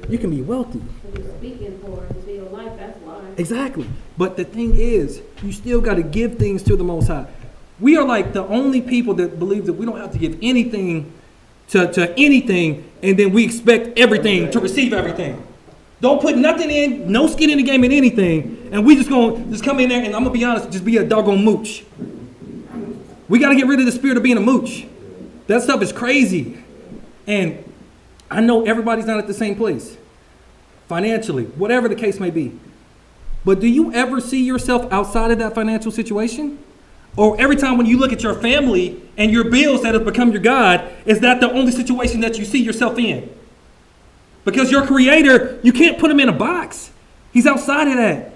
Speaker 1: You can be wealthy.
Speaker 3: If you're speaking for into your life, that's why.
Speaker 1: Exactly. But the thing is, you still got to give things to the Most High. We are like the only people that believe that we don't have to give anything to anything, and then we expect everything to receive everything. Don't put nothing in, no skin in the game in anything, and we just come in there, and I'm going to be honest, just be a doggone mooch. We got to get rid of the spirit of being a mooch. That stuff is crazy. And I know everybody's not at the same place, financially, whatever the case may be. But do you ever see yourself outside of that financial situation? Or every time when you look at your family and your bills that have become your God, is that the only situation that you see yourself in? Because your Creator, you can't put him in a box. He's outside of that.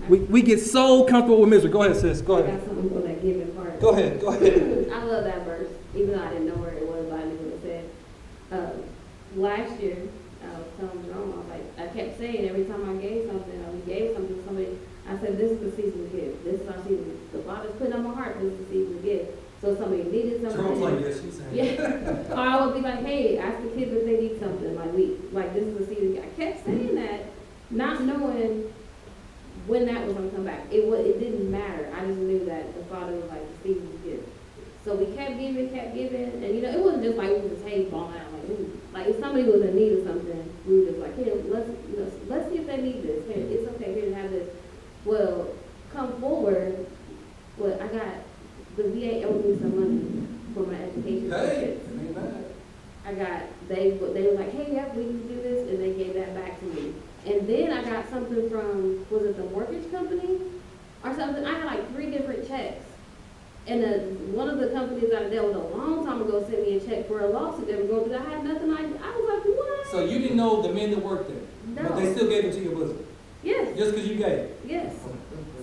Speaker 1: We get so comfortable with misery. Go ahead, sis. Go
Speaker 3: I
Speaker 1: ahead.
Speaker 3: got something for that giving part.
Speaker 1: Go ahead.
Speaker 3: I love that verse, even though I didn't know where it was, but I knew what it said. Last year, I was telling Jerome, I kept saying every time I gave something, or we gave something to somebody, I said, this is the season to give. This is our season. The Father's putting on my heart, this is the season to give. So if somebody needed something.
Speaker 1: Jerome's like, yes, she's saying.
Speaker 3: Yeah. Or I would be like, hey, ask the kids if they need something. Like this is the season. I kept saying that, not knowing when that was going to come back. It didn't matter. I just knew that the Father was like, the season to give. So we kept giving, and it wasn't just like we were just balling out. Like if somebody was in need of something, we were just like, here, let's see if they need this. Here, it's okay, here to have this. Well, come forward. Well, I got the VA owed me some money for my education.
Speaker 1: Hey,
Speaker 3: They were like, hey, yeah, we can do this, and they gave that back to me. And then I got something from, was it the mortgage company or something? I had like 3 different checks. And one of the companies I dealt with a long time ago sent me a check for a lawsuit they were going through. I had nothing. I was like, what?
Speaker 1: So you didn't know the men that worked there,
Speaker 3: No.
Speaker 1: but they still gave it to your bosom,
Speaker 3: Yes.
Speaker 1: just because you gave.
Speaker 3: Yes.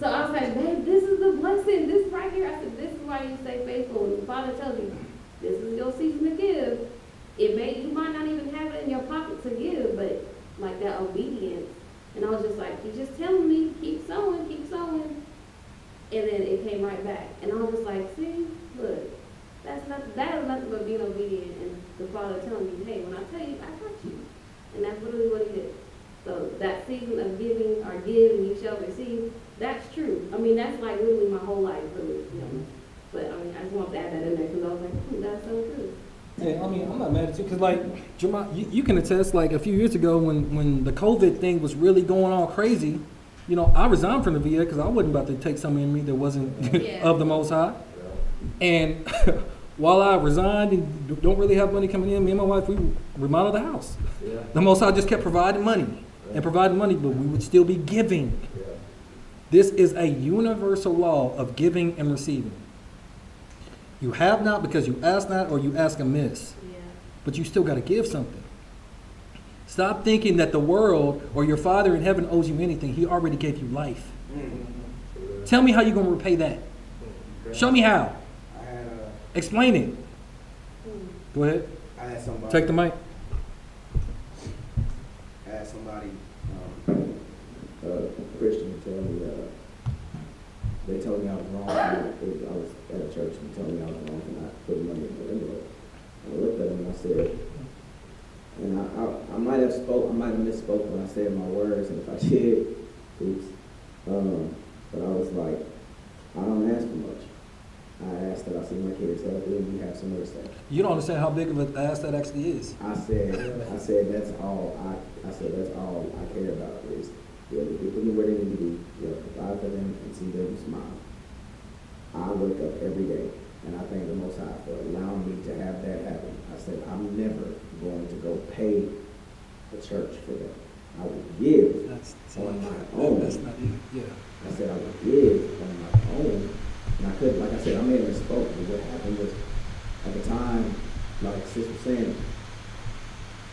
Speaker 3: So I was like, babe, this is the blessing. This right here. I said, this is why you stay faithful. When the Father tells you, this is your season to give. You might not even have it in your pocket to give, but like that obedience. And I was just like, he's just telling me, keep sowing, keep sowing. And then it came right back. And I was just like, see, look, that is nothing but being obedient. And the Father telling me, hey, when I tell you, I got you. And that's literally what he did. So that season of giving or give and you shall receive, that's true. I mean, that's like literally my whole life, really. But I mean, I just wanted to add that in there because I was like, that's so true.
Speaker 1: Yeah, I mean, I'm not mad at you because, Jamal, you can attest, a few years ago when the COVID thing was really going on crazy, I resigned from the VA because I wasn't about to take something in me that wasn't of the Most High. And while I resigned and don't really have money coming in, me and my wife, we remodeled the house. Yeah. The Most High just kept providing money and providing money, but we would still be giving. Yeah. This is a universal law of giving and receiving. You have not because you ask not or you ask amiss. Yeah. But you still got to give something. Stop thinking that the world or your Father in heaven owes you anything. He already gave you life. Mm-hmm. Tell me how you're going to repay that. Show me how. Explain it. Go ahead.
Speaker 5: I had somebody.
Speaker 1: Take the mic.
Speaker 5: I had somebody Christian tell me, they told me I was wrong. I was at a church and told me I was wrong for not putting money in the envelope. I looked at him and I said, and I might have misspoke when I said my words, and if I did, oops. But I was like, I don't ask for much. I asked that I see my kids healthy and we have somewhere to stay.
Speaker 1: You don't understand how big of an ask that actually is.
Speaker 5: I said that's all I care about is be able to get them where they need to be, be able to provide for them and see them smile. I wake up every day and I thank the Most High for allowing me to have that happen. I said I'm never going to go pay the church for that. I will give on my own.
Speaker 1: That's not it. Yeah.
Speaker 5: I said I would give on my own. And I couldn't, like I said, I made a mistake. But what happened was, at the time, like Sis was saying,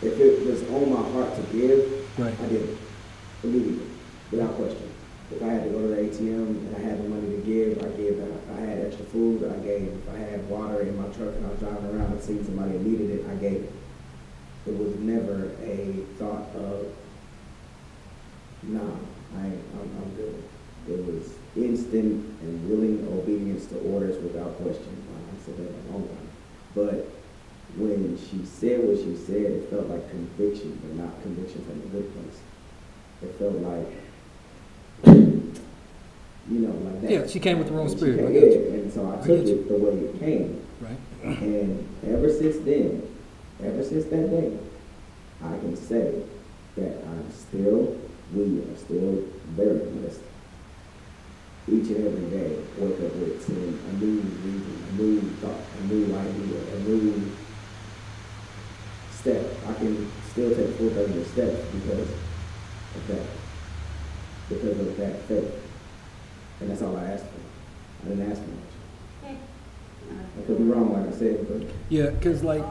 Speaker 5: if it was on my heart to give,
Speaker 1: Right.
Speaker 5: I did it immediately, without question. If I had to go to the ATM and I had the money to give, I gave. If I had extra food, I gave. If I had water in my truck and I was driving around and seen somebody that needed it, I gave it. It was never a thought of, nah, I'm good. It was instant and willing obedience to orders without question. I said that a long time. But when she said what she said, it felt like conviction, but not conviction from a good place. It felt like, like that.
Speaker 1: Yeah, she came with the wrong spirit. I got
Speaker 5: Yeah,
Speaker 1: you.
Speaker 5: and so I
Speaker 1: I
Speaker 5: took
Speaker 1: get you.
Speaker 5: it the way it came.
Speaker 1: Right.
Speaker 5: And ever since then, ever since that day, I can say that we are still very blessed. Each and every day, wake up with seeing a new reason, a new thought, a new idea, a new step. I can still take full 30 steps because of that faith. And that's all I asked for. I didn't ask for much. I could be wrong, like I said, but
Speaker 1: Yeah, because like,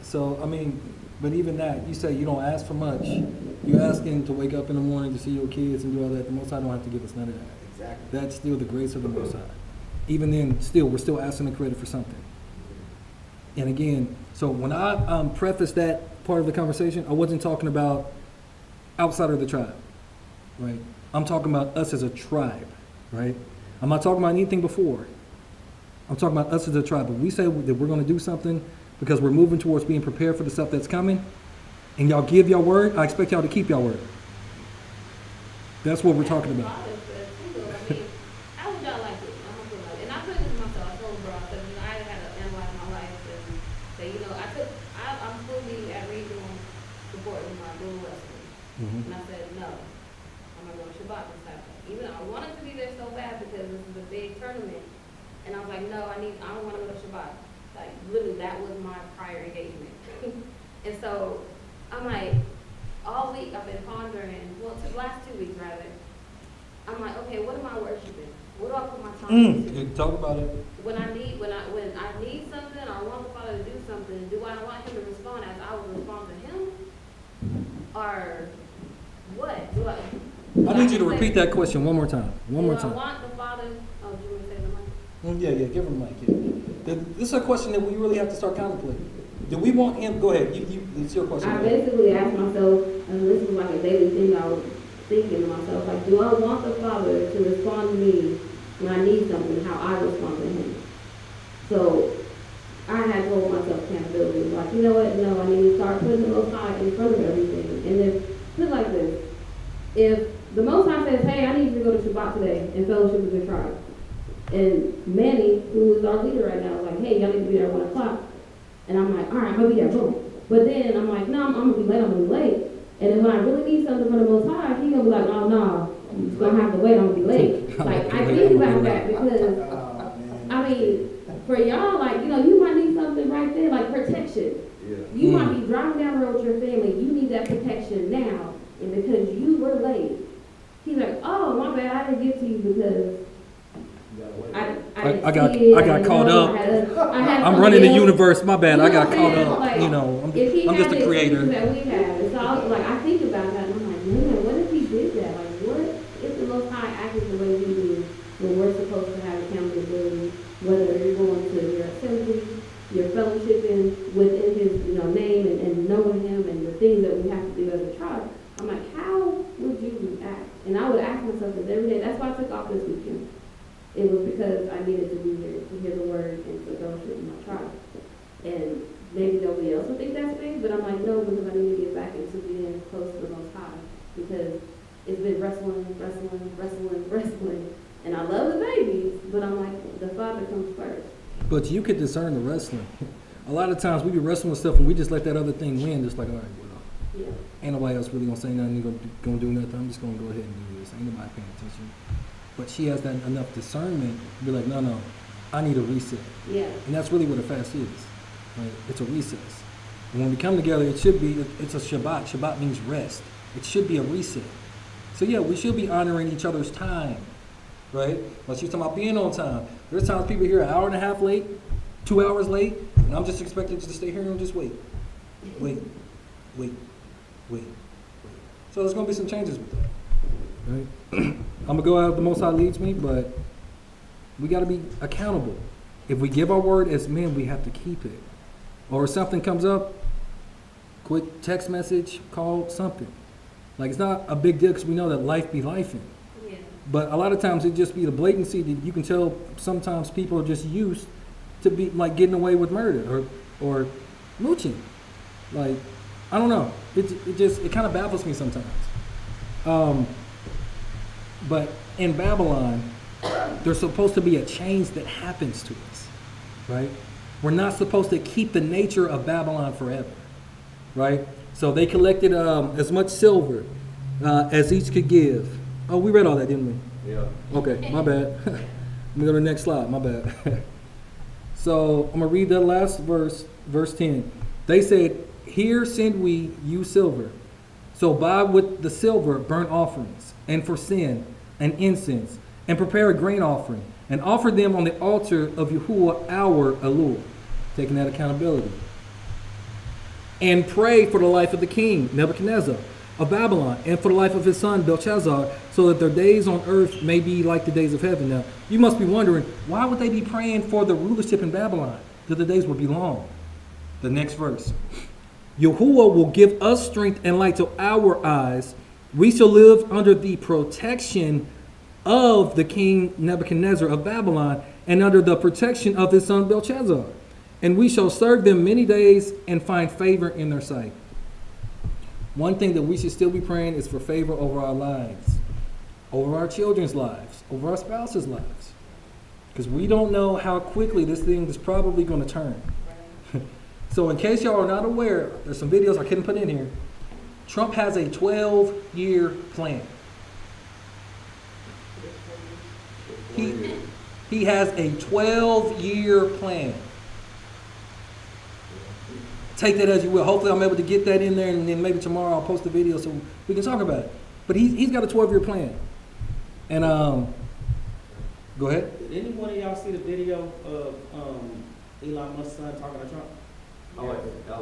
Speaker 1: so, I mean, but even that, you say you don't ask for much. You're asking to wake up in the morning to see your kids and do all that. The Most High don't have to give us none of that.
Speaker 5: exactly.
Speaker 1: That's still the grace of the Most High. Even then, still, we're still asking the Creator for something. And again, so when I prefaced that part of the conversation, I wasn't talking about outside of the tribe, right? I'm talking about us as a tribe, right? I'm not talking about anything before. I'm talking about us as a tribe. But we say that we're going to do something because we're moving towards being prepared for the stuff that's coming, and y'all give y'all word, I expect y'all to keep y'all word. That's what we're talking about.
Speaker 3: How would y'all like it? And I put it to myself. I told bro, I said, I had to analyze my life and say, I'm supposed to be at regional supporting my dual wrestling.
Speaker 1: Mhm.
Speaker 3: And I said, no, I'm not going to Shabbat this Saturday. Even though I wanted to be there so bad because this is a big tournament. And I was like, no, I don't want to go to Shabbat. Like, literally, that was my prior engagement. And so, I'm like, all week I've been pondering, the last 2 weeks rather, I'm like, okay, what am I worshiping? What do I put my time into?
Speaker 1: Talk about it.
Speaker 3: When I need something or I want the Father to do something, do I want him to respond as I would respond to him? Or what?
Speaker 1: I need you to repeat that question one more time. One more
Speaker 3: Do I
Speaker 1: time.
Speaker 3: want the Father, do you want me to say the mic?
Speaker 1: Yeah, give him the mic. Yeah. This is a question that we really have to start contemplating. Do we want him? Go ahead. It's your question.
Speaker 3: I basically asked myself, and this was like a daily thing I was thinking to myself, like, do I want the Father to respond to me when I need something, how I respond to him? So I had told myself accountability, like, you know what, no, I need to start putting the Most High in front of everything. And if, put it like this, if the Most High says, hey, I need you to go to Shabbat today and fellowship with your tribe, and Manny, who is our leader right now, is like, hey, y'all need to be there at 1 o'clock. And I'm like, all right, I'm going to be there, boom. But then I'm like, no, I'm going to be late. And then when I really need something from the Most High, he's going to be like, oh, no, you're going to have to wait, I'm going to be late. Like, I think about that because, I mean, for y'all, like, you might need something right there, like protection.
Speaker 2: Yeah.
Speaker 3: You might be driving down the road with your family, you need that protection now. And because you were late, he's like, oh, my bad, I didn't get to you because
Speaker 1: I got caught up. I'm running the universe. My bad. I got caught up.
Speaker 3: Like,
Speaker 1: I'm just the creator.
Speaker 3: That we have. And so I think about that and I'm like, man, what if he did that? Like, what if the Most High acted the way we do when we're supposed to have accountability, whether you're going to your assembly, you're fellowshipping within his name and knowing him and the things that we have to do as a tribe. I'm like, how would you react? And I would ask took off this weekend, it was because I needed to be here to hear the word and to fellowship with my tribe. And maybe nobody else would think that's big, but I'm like, no, because I need to get back into being close to the Most High. Because it's been wrestling, and I love the babies, but I'm like, the Father comes first.
Speaker 1: But you could discern the wrestling. A lot of times we be wrestling with stuff and we just let that other thing win, just like, all right, well,
Speaker 3: Yeah.
Speaker 1: ain't nobody else really gonna say nothing, gonna do nothing, I'm just gonna go ahead and do this, ain't nobody paying attention. But she has that enough discernment to be like, no, I need a reset.
Speaker 3: Yeah.
Speaker 1: And that's really what a fast is, right? It's a recess. And when we come together, it's a Shabbat. Shabbat means rest. It should be a reset. So yeah, we should be honoring each other's time, right? Like she was talking about being on time. There's times people here an hour and a half late, 2 hours late, and I'm just expected to stay here and just wait. So there's gonna be some changes with that, right? I'm gonna go out the Most High leads me, but we gotta be accountable. If we give our word as men, we have to keep it. Or if something comes up, quick text message, call, something. Like, it's not a big deal because we know that life be lifing.
Speaker 3: Yeah.
Speaker 1: But a lot of times it just be the blatancy that you can tell sometimes people are just used to be like getting away with murder or mooching. Like, I don't know. It kind of baffles me sometimes. But in Babylon, there's supposed to be a change that happens to us, right? We're not supposed to keep the nature of Babylon forever, right? So they collected as much silver as each could give. Oh, we read all that, didn't we?
Speaker 2: Yeah.
Speaker 1: Okay, my bad. Let me go to the next slide, my bad. So I'm going to read that last verse, verse 10. They said, "Here send we you silver. So buy with the silver burnt offerings, and for sin, and incense, and prepare a grain offering, and offer them on the altar of Yahuwah our Elul," taking that accountability. "And pray for the life of the king, Nebuchadnezzar, of Babylon, and for the life of his son, Belshazzar, so that their days on earth may be like the days of heaven." Now, you must be wondering, why would they be praying for the rulership in Babylon? That the days would be long. The next verse. "Yahuwah will give us strength and light to our eyes. We shall live under the protection of the king Nebuchadnezzar of Babylon, and under the protection of his son Belshazzar. And we shall serve them many days and find favor in their sight." One thing that we should still be praying is for favor over our lives, over our children's lives, over our spouses' lives. Because we don't know how quickly this thing is probably going to turn. So in case y'all are not aware, there's some videos I couldn't put in here. Trump has a 12-year plan. He has a 12-year plan. Take that as you will. Hopefully I'm able to get that in there, and then maybe tomorrow I'll post a video so we can talk about it. But he's got a 12-year plan. And go ahead.
Speaker 5: Did any one of y'all see the video of Elon Musk's son talking to Trump?
Speaker 2: I like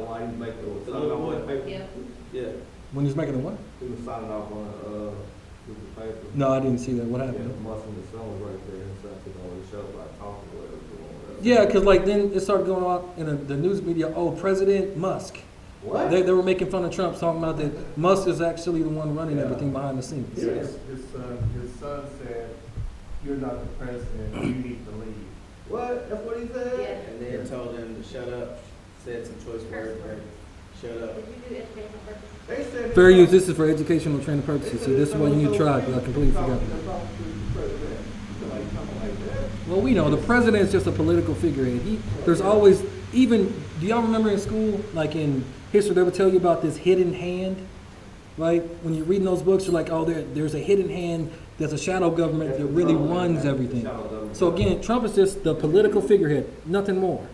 Speaker 2: why he make
Speaker 5: The little boy.
Speaker 3: Yeah.
Speaker 5: Yeah.
Speaker 1: When he's making the what?
Speaker 2: He was signing off on with the paper.
Speaker 1: No, I didn't see that. What
Speaker 2: Yeah,
Speaker 1: happened?
Speaker 2: Musk and his son was right there and stuff, on the show, like talking or whatever.
Speaker 1: Yeah, because like then it started going on in the news media. Oh, President Musk.
Speaker 2: What?
Speaker 1: They were making fun of Trump, talking about that Musk is actually the one running
Speaker 2: Yeah.
Speaker 1: everything behind the scenes.
Speaker 2: Yes.
Speaker 4: His son said, "You're not the president, you need to leave."
Speaker 2: What? That's what he said?
Speaker 3: Yeah.
Speaker 5: And then told him to shut up, said some choice words, right? Shut up.
Speaker 3: Did you do educational purposes?
Speaker 2: They said
Speaker 1: Fair use. This is for educational training purposes. See, this is why you need to try. I completely forgot. Well, we know the president is just a political figurehead. There's always, even, do y'all remember in school, like in history, they would tell you about this hidden hand, right? When you're reading those books, you're like, oh, there's a hidden hand, there's a shadow government that really runs everything. So again, Trump is just the political figurehead, nothing more.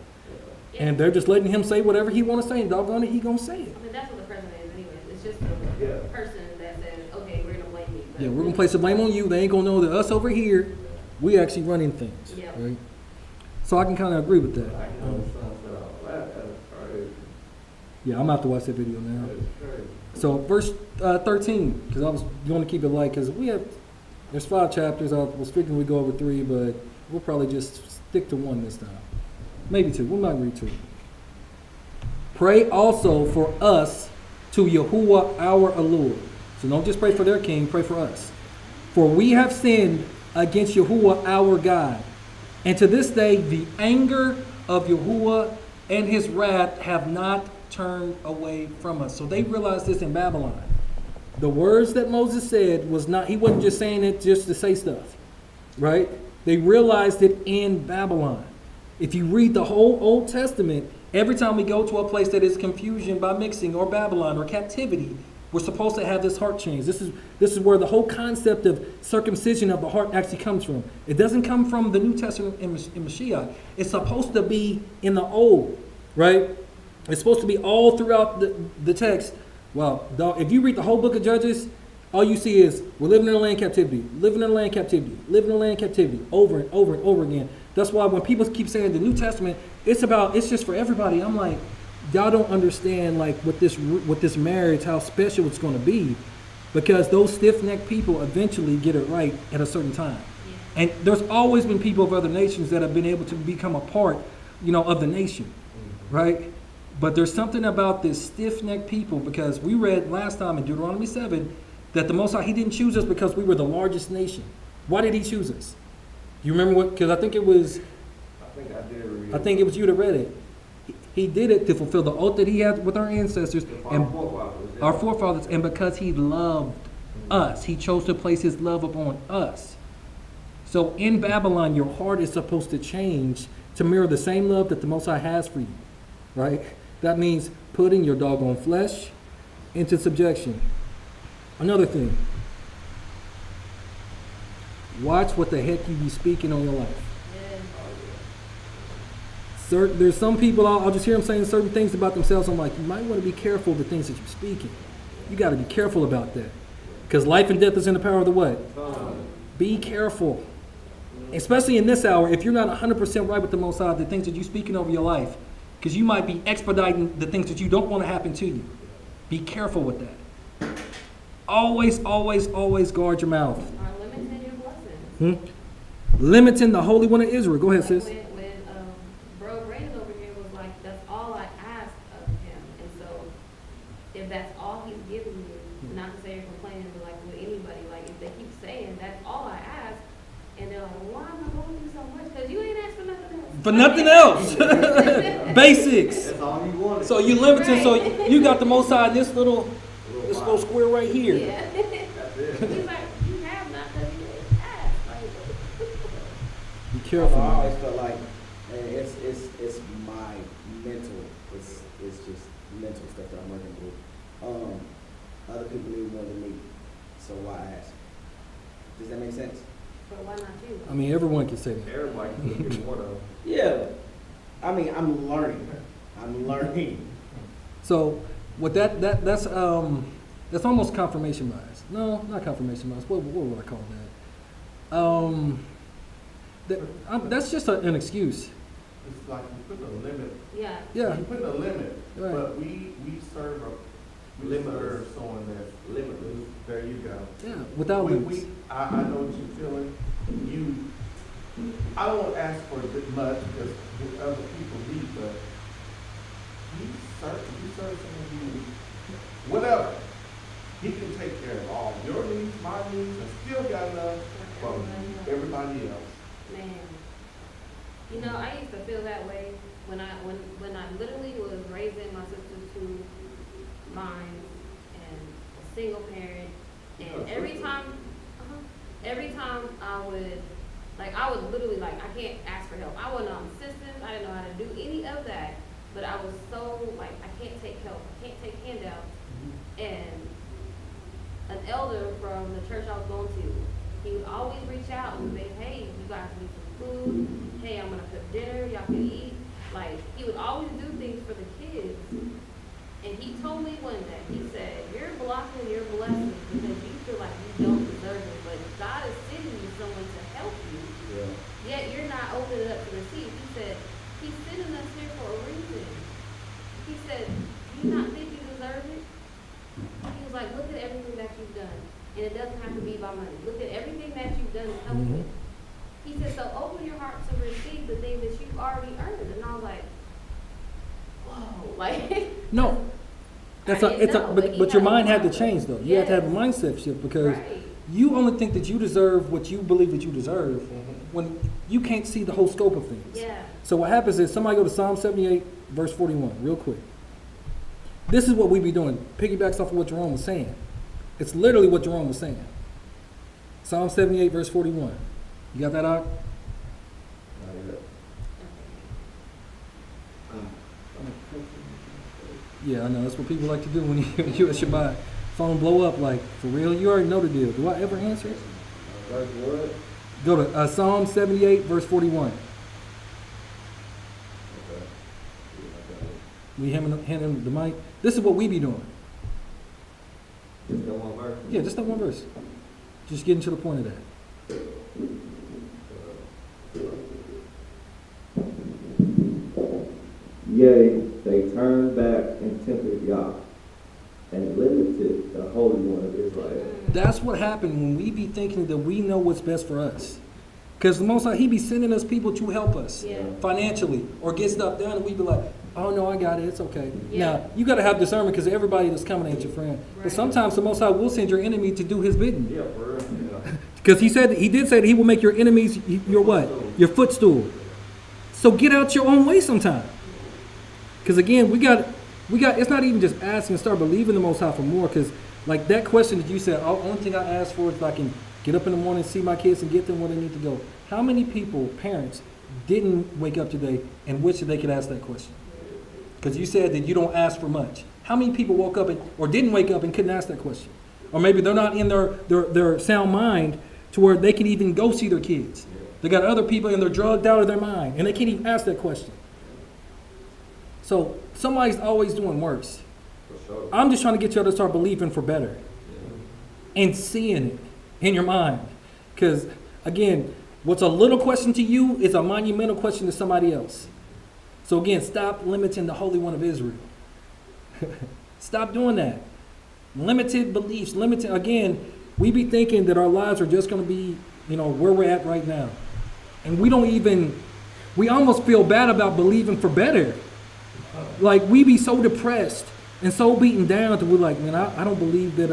Speaker 1: And they're just letting him say whatever he want to say, and doggone it, he gonna say it.
Speaker 3: I mean, that's what the president is anyway. It's just
Speaker 2: Yeah.
Speaker 3: the person that says, okay, we're gonna blame you. But
Speaker 1: Yeah, we're gonna place the blame on you. They ain't gonna know that us over here, we actually running things,
Speaker 3: Yeah.
Speaker 1: right? So I can kind of agree with that. Yeah, I'm about to watch that video now. So verse 13, because I was going to keep it light, because there's 5 chapters. I was figuring we'd go over 3, but we'll probably just stick to 1 this time. Maybe 2. We might read 2. "Pray also for us to Yahuwah our Elul." So don't just pray for their king, pray for us. "For we have sinned against Yahuwah our God. And to this day, the anger of Yahuwah and his wrath have not turned away from us. So they realized this in Babylon. The words that Moses said was not, he wasn't just saying it just to say stuff, right? They realized it in Babylon. If you read the whole Old Testament, every time we go to a place that is confusion by mixing or Babylon or captivity, we're supposed to have this heart change. This is where the whole concept of circumcision of the heart actually comes from. It doesn't come from the New Testament in Mashiach. It's supposed to be in the Old, right? It's supposed to be all throughout the text. Well, if you read the whole book of Judges, all you see is we're living in a land captivity, living in a land captivity, living in a land captivity, over and over and over again. That's why when people keep saying the New Testament, it's just for everybody. I'm like, y'all don't understand like with this marriage, how special it's going to be, because those stiff-necked people eventually get it right at a certain time. And there's always been people of other nations that have been able to become a part, of the nation, right? But there's something about this stiff-necked people, because we read last time in Deuteronomy 7 that the Most High, he didn't choose us because we were the largest nation. Why did he choose us? You remember what? Because I think it was you that read it. He did it to fulfill the oath that he had with our ancestors and our forefathers, and because he loved us. He chose to place his love upon us. So in Babylon, your heart is supposed to change to mirror the same love that the Most High has for you, right? That means putting your doggone flesh into subjection. Another thing, watch what the heck you be speaking on your life. There's some people, I'll just hear them saying certain things about themselves. I'm like, you might want to be careful of the things that you're speaking. You got to be careful about that. Because life and death is in the power of the what? Be careful. Especially in this hour, if you're not 100% right with the Most High, the things that you're speaking over your life, because you might be expediting the things that you don't want to happen to you. Be careful with that. Always, always, always guard your mouth.
Speaker 3: Or limiting your blessings.
Speaker 1: Limiting the Holy One of Israel. Go ahead, sis.
Speaker 3: When Bro Brandon over here was like, that's all I asked of him. And so, if that's all he's giving you, not to say you're complaining, but like with anybody, like if they keep saying that's all I ask, and they're like, well, why am I going through so much? Because you ain't asked for nothing else.
Speaker 1: For nothing else. Basics.
Speaker 2: That's all you wanted.
Speaker 1: So you limited,
Speaker 3: Right.
Speaker 1: so you got the Most High in this little square right here.
Speaker 3: Yeah.
Speaker 2: That's it.
Speaker 3: He's like, you have not because you ain't asked. Like,
Speaker 1: Be careful.
Speaker 5: I
Speaker 1: man.
Speaker 5: always felt like, man, it's my mental, it's just mental stuff that I'm working through. Other people need more than me, so why ask? Does that make sense?
Speaker 3: but why not you?
Speaker 1: I mean, everyone can say that.
Speaker 2: Everybody can get more though.
Speaker 5: Yeah. I mean, I'm learning.
Speaker 1: So with that's almost confirmation bias. No, not confirmation bias. What would I call that? That's just an excuse.
Speaker 4: It's like you put a limit.
Speaker 3: Yeah.
Speaker 1: Yeah.
Speaker 4: You put a limit,
Speaker 1: Right.
Speaker 4: but we serve someone that's limitless. There you go.
Speaker 1: Yeah, without limits.
Speaker 4: I know what you're feeling. I don't ask for much because other people need, but you serve someone who, whatever, he can take care of all your needs, my needs, and still got enough for everybody else.
Speaker 3: Man, I used to feel that way when I literally was raising my sisters two minds and a single parent, and every time I was literally like, I can't ask for help. I wasn't on systems. I didn't know how to do any of that, but I was so like, I can't take help. I can't take handouts. And an elder from the church I was going to, he would always reach out and say, hey, you guys need some food. Hey, I'm going to cook dinner. Y'all can eat. Like, he would always do things for the kids. And he told me one day, he said, you're blocking your blessings because you feel like you don't deserve it. But God is sending you someone to help you.
Speaker 5: Yeah.
Speaker 3: Yet you're not opening up to receive. He said, he's sending us here for a reason. He said, do you not think you deserve it? He was like, look at everything that you've done. And it doesn't have to be by money. Look at everything that you've done to help me. He said, so open your heart to receive the things that you've already earned. And I was like, whoa, like.
Speaker 1: No. But your mind had to change though. You had to have a mindset shift because
Speaker 3: Right.
Speaker 1: You only think that you deserve what you believe that you deserve when you can't see the whole scope of things.
Speaker 3: Yeah.
Speaker 1: So what happens is somebody go to Psalm 78, verse 41, real quick. This is what we be doing. Piggybacks off of what Jerome was saying. It's literally what Jerome was saying. Psalm 78, verse 41. You got that out? Yeah, I know. That's what people like to do when you at Shabbat. Phone blow up like, for real? You already know the deal. Do I ever answer it?
Speaker 2: Verse what?
Speaker 1: Go to Psalm 78, verse 41.
Speaker 2: Okay.
Speaker 1: We hand him the mic. This is what we be doing.
Speaker 2: Just that one verse?
Speaker 1: Yeah, just that one verse. Just getting to the point of that.
Speaker 2: Yea, they turned back and tempted Yah, and limited the Holy One of Israel.
Speaker 1: That's what happened when we be thinking that we know what's best for us. Because the Most High, He be sending us people to help us
Speaker 3: Yeah.
Speaker 1: financially or get stuff done, and we be like, oh no, I got it, it's okay.
Speaker 3: Yeah.
Speaker 1: Now, you got to have discernment because everybody that's coming ain't your friend. But
Speaker 3: Right.
Speaker 1: sometimes the Most High will send your enemy to do His bidding.
Speaker 2: Yeah, for real. Yeah.
Speaker 1: Because He did say that He will make your enemies your what? Your footstool. So get out your own way sometime. Because again, we got. It's not even just asking, start believing the Most High for more. Because like that question that you said, the only thing I ask for is if I can get up in the morning, see my kids, and get them where they need to go. How many people, parents, didn't wake up today and wish that they could ask that question? Because you said that you don't ask for much. How many people woke up or didn't wake up and couldn't ask that question? Or maybe they're not in their sound mind to where they can even go see their kids. They got other people and they're drugged out of their mind and they can't even ask that question. So somebody's always doing worse.
Speaker 2: For sure.
Speaker 1: I'm just trying to get y'all to start believing for better and seeing it in your mind. Because again, what's a little question to you is a monumental question to somebody else. So again, stop limiting the Holy One of Israel. Stop doing that. Limited beliefs, again, we be thinking that our lives are just going to be, where we're at right now. And we almost feel bad about believing for better. Like we be so depressed and so beaten down that we're like, man, I don't believe that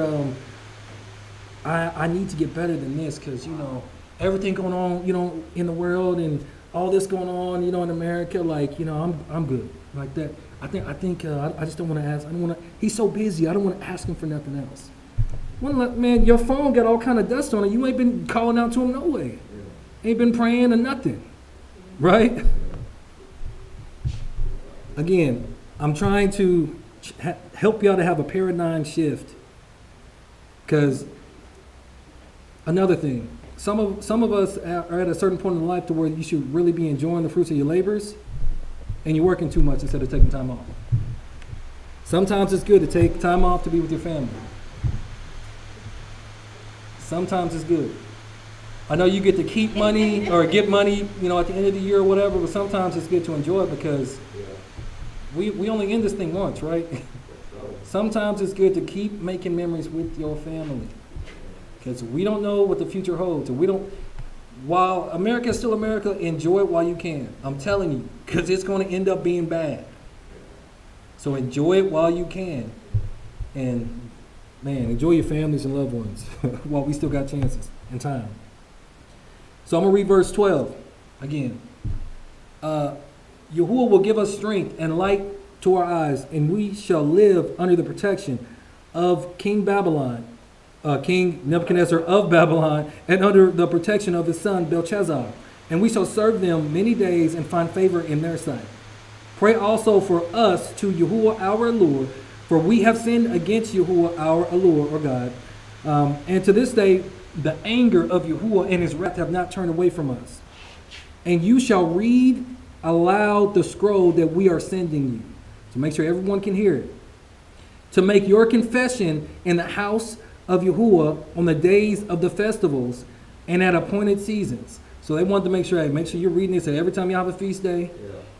Speaker 1: I need to get better than this because, everything going on, in the world and all this going on, in America, like, I'm good. Like that. I think I just don't want to ask. I don't want to. He's so busy. I don't want to ask him for nothing else. Man, your phone got all kind of dust on it. You ain't been calling out to him no way. Ain't been praying or nothing, right? Again, I'm trying to help y'all to have a paradigm shift. Because another thing, some of us are at a certain point in life to where you should really be enjoying the fruits of your labors, and you're working too much instead of taking time off. Sometimes it's good to take time off to be with your family. Sometimes it's good. I know you get to keep money or get money, at the end of the year or whatever, but sometimes it's good to enjoy it because we only end this thing once, right? Sometimes it's good to keep making memories with your family because we don't know what the future holds. And while America is still America, enjoy it while you can. I'm telling you, because it's going to end up being bad. So enjoy it while you can. And man, enjoy your families and loved ones while we still got chances and time. So I'm going to read verse 12 again. Yahuwah will give us strength and light to our eyes, and we shall live under the protection of King Nebuchadnezzar of Babylon, and under the protection of his son Belshazzar. And we shall serve them many days and find favor in their sight. Pray also for us to Yahuwah our Allure, for we have sinned against Yahuwah our Allure, or God. And to this day, the anger of Yahuwah and his wrath have not turned away from us. And you shall read aloud the scroll that we are sending you. So make sure everyone can hear it. To make your confession in the house of Yahuwah on the days of the festivals and at appointed seasons. So they wanted to make sure you're reading this every time you have a feast day,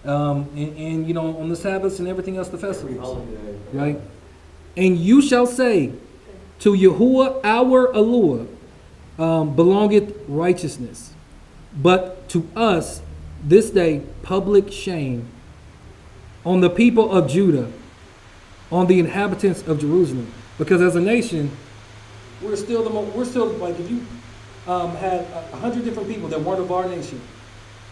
Speaker 1: and on the Sabbaths and everything else, the festivals, right? And you shall say, to Yahuwah our Allure belongeth righteousness, but to us this day public shame, on the people of Judah, on the inhabitants of Jerusalem, because as a nation, we're still like, if you had 100 different people that weren't of our nation,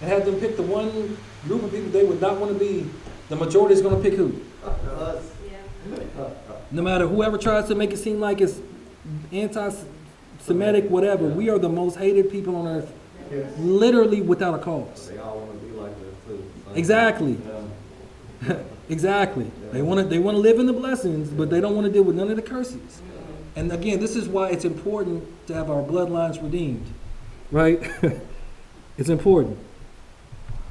Speaker 1: and had them pick the one group of people they would not want to be, the majority is going to pick who?
Speaker 2: Us.
Speaker 1: No matter whoever tries to make it seem like it's anti-Semitic, whatever, we are the most hated people on earth,
Speaker 4: Yes.
Speaker 1: literally without a cause.
Speaker 2: They all want to be like that too.
Speaker 1: Exactly.
Speaker 2: Yeah.
Speaker 1: Exactly. They want to live in the blessings, but they don't want to deal with none of the curses. And again, this is why it's important to have our bloodlines redeemed, right? It's important.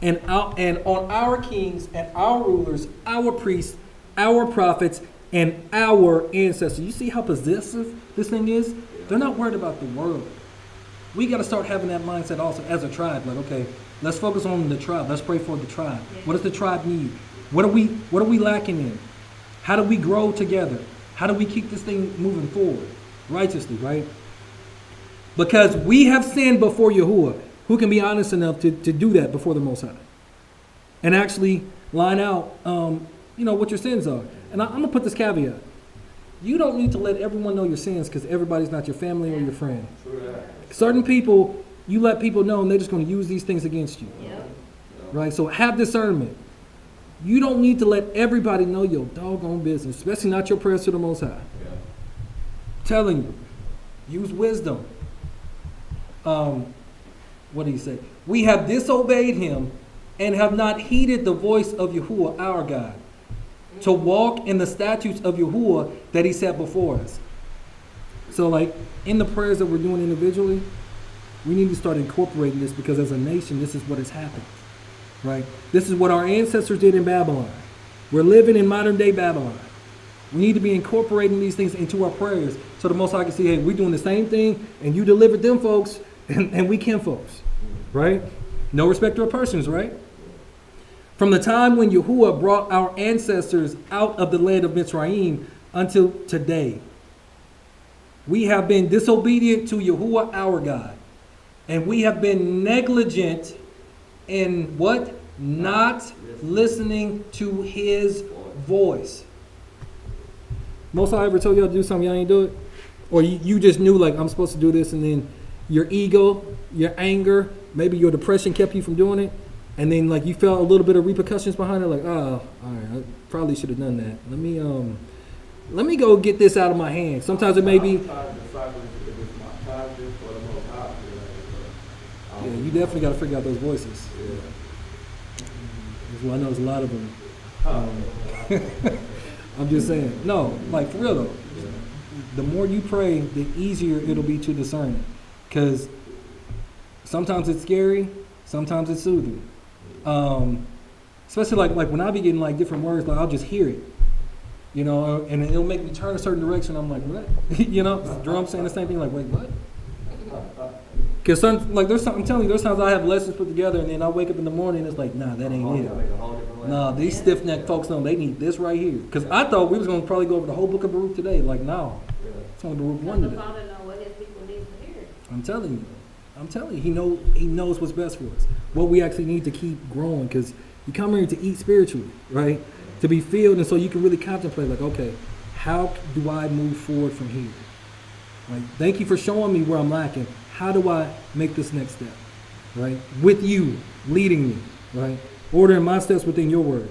Speaker 1: And on our kings and our rulers, our priests, our prophets, and our ancestors. You see how possessive this thing is? They're not worried about the world. We got to start having that mindset also as a tribe. Like, okay, let's focus on the tribe. Let's pray for the tribe. What does the tribe need? What are we lacking in? How do we grow together? How do we keep this thing moving forward righteously, right? Because we have sinned before Yahuwah. Who can be honest enough to do that before the Most High? And actually line out, what your sins are. And I'm going to put this caveat. You don't need to let everyone know your sins because everybody's not your family or your friend. Certain people, you let people know and they're just going to use these things against you.
Speaker 3: Yep.
Speaker 1: Right? So have discernment. You don't need to let everybody know your doggone business, especially not your prayers to the Most High. Telling you, use wisdom. What do you say? We have disobeyed him and have not heeded the voice of Yahuwah, our God, to walk in the statutes of Yahuwah that he set before us. So like in the prayers that we're doing individually, we need to start incorporating this because as a nation, this is what has happened, right? This is what our ancestors did in Babylon. We're living in modern day Babylon. We need to be incorporating these things into our prayers so the Most High can see, hey, we're doing the same thing and you delivered them folks and we can folks, right? No respecter of persons, right? From the time when Yahuwah brought our ancestors out of the land of Mitzrayim until today, we have been disobedient to Yahuwah our God. And we have been negligent in what? Not listening to his voice. Most I ever told y'all to do something, y'all ain't do it? Or you just knew like I'm supposed to do this and then your ego, your anger, maybe your depression kept you from doing it. And then like you felt a little bit of repercussions behind it, like, oh, all right, I probably should have done that. Let me go get this out of my hands. Sometimes it may be. Yeah, you definitely got to figure out those voices. Well, I know there's a lot of them. I'm just saying. No, like for real though. The more you pray, the easier it'll be to discern it. Because sometimes it's scary, sometimes it's soothing. Especially like when I be getting like different words, like I'll just hear it. And it'll make me turn a certain direction. I'm like, what? The drum saying the same thing, like, wait, what? Because I'm telling you, there's times I have lessons put together and then I wake up in the morning and it's like, nah, that ain't it. Nah, these stiff-necked folks know they need this right here. Because I thought we was going to probably go over the whole book of Baruch today. Like, no. It's only Baruch 1 today.
Speaker 3: The Father knows what his people need to hear.
Speaker 1: I'm telling you. He knows what's best for us. What we actually need to keep growing. Because you come here to eat spiritually, right? To be filled. And so you can really contemplate, like, okay, how do I move forward from here? Right? Thank you for showing me where I'm lacking. How do I make this next step? Right? With you leading me, right? Ordering my steps within your word.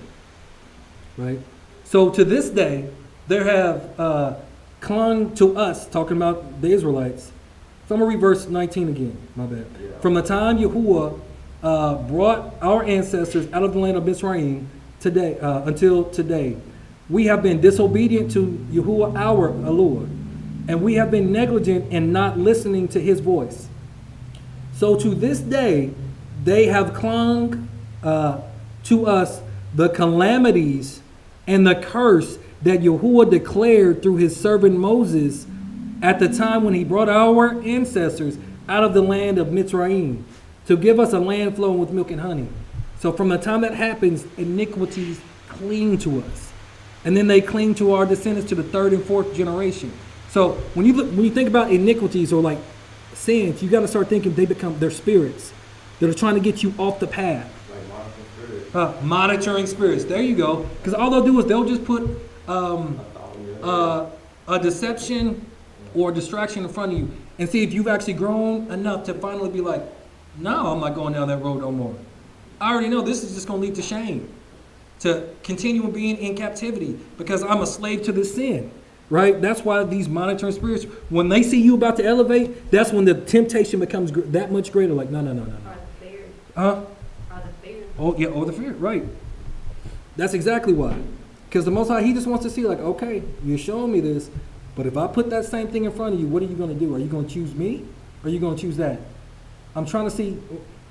Speaker 1: Right? So to this day, there have clung to us, talking about the Israelites. So I'm going to read verse 19 again. My bad. From the time Yahuwah brought our ancestors out of the land of Mitzrayim today, until today, we have been disobedient to Yahuwah our Lord. And we have been negligent in not listening to his voice. So to this day, they have clung to us the calamities and the curse that Yahuwah declared through his servant Moses at the time when he brought our ancestors out of the land of Mitzrayim to give us a land flowing with milk and honey. So from the time that happens, iniquities cling to us. And then they cling to our descendants to the third and fourth generation. So when you think about iniquities or like sins, you got to start thinking they're spirits that are trying to get you off the path. Monitoring spirits. There you go. Because all they'll do is they'll just put a deception or a distraction in front of you and see if you've actually grown enough to finally be like, no, I'm not going down that road no more. I already know this is just going to lead to shame, to continue being in captivity because I'm a slave to this sin, right? That's why these monitoring spirits, when they see you about to elevate, that's when the temptation becomes that much greater. Like, no.
Speaker 3: Or the fear.
Speaker 1: Huh?
Speaker 3: Or the fear.
Speaker 1: Oh, yeah, the fear, right. That's exactly why. Because the Most High, he just wants to see, like, okay, you're showing me this, but if I put that same thing in front of you, what are you going to do? Are you going to choose me or are you going to choose that? I'm trying to see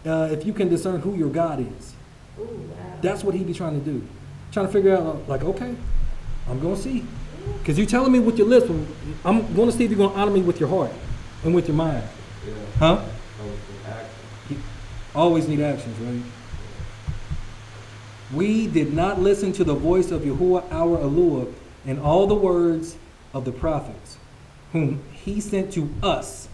Speaker 1: if you can discern who your God is.
Speaker 3: Ooh, wow.
Speaker 1: That's what he be trying to do. Trying to figure out, like, okay, I'm going to see. Because you're telling me with your lips, I'm going to see if you're going to honor me with your heart and with your mind.
Speaker 2: Yeah.
Speaker 1: Huh?
Speaker 2: Action.
Speaker 1: Always need actions, right? We did not listen to the voice of Yahuwah our Eluah and all the words of the prophets, whom he sent to us.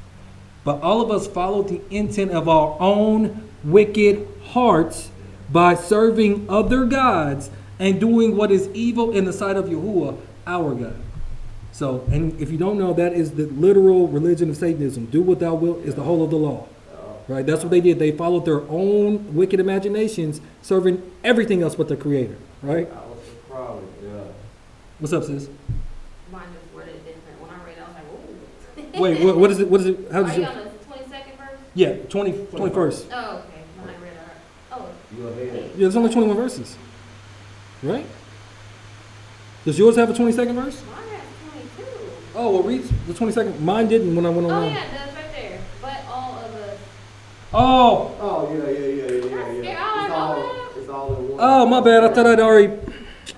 Speaker 1: But all of us followed the intent of our own wicked hearts by serving other gods and doing what is evil in the sight of Yahuwah our God. So, and if you don't know, that is the literal religion of Satanism. Do what thou wilt is the whole of the law. Right? That's what they did. They followed their own wicked imaginations, serving everything else but the Creator. Right?
Speaker 2: I was surprised, yeah.
Speaker 1: What's up, sis?
Speaker 3: Mine just worded different. When I read it, I was like, ooh.
Speaker 1: Wait, what is it? What is it? How
Speaker 3: Are
Speaker 1: does
Speaker 3: you
Speaker 1: it?
Speaker 3: on the 22nd verse?
Speaker 1: Yeah, 21st.
Speaker 3: Oh, okay. When I read it, oh.
Speaker 2: You ahead.
Speaker 1: Yeah, there's only 21 verses. Right? Does yours have a 22nd verse?
Speaker 3: Mine has 22.
Speaker 1: Oh, well, read the 22nd. Mine didn't when I went
Speaker 3: Oh,
Speaker 1: on.
Speaker 3: yeah, it does right there. But all of us.
Speaker 1: Oh,
Speaker 2: Oh, yeah. It's all in one.
Speaker 1: oh, my bad. I thought I'd already.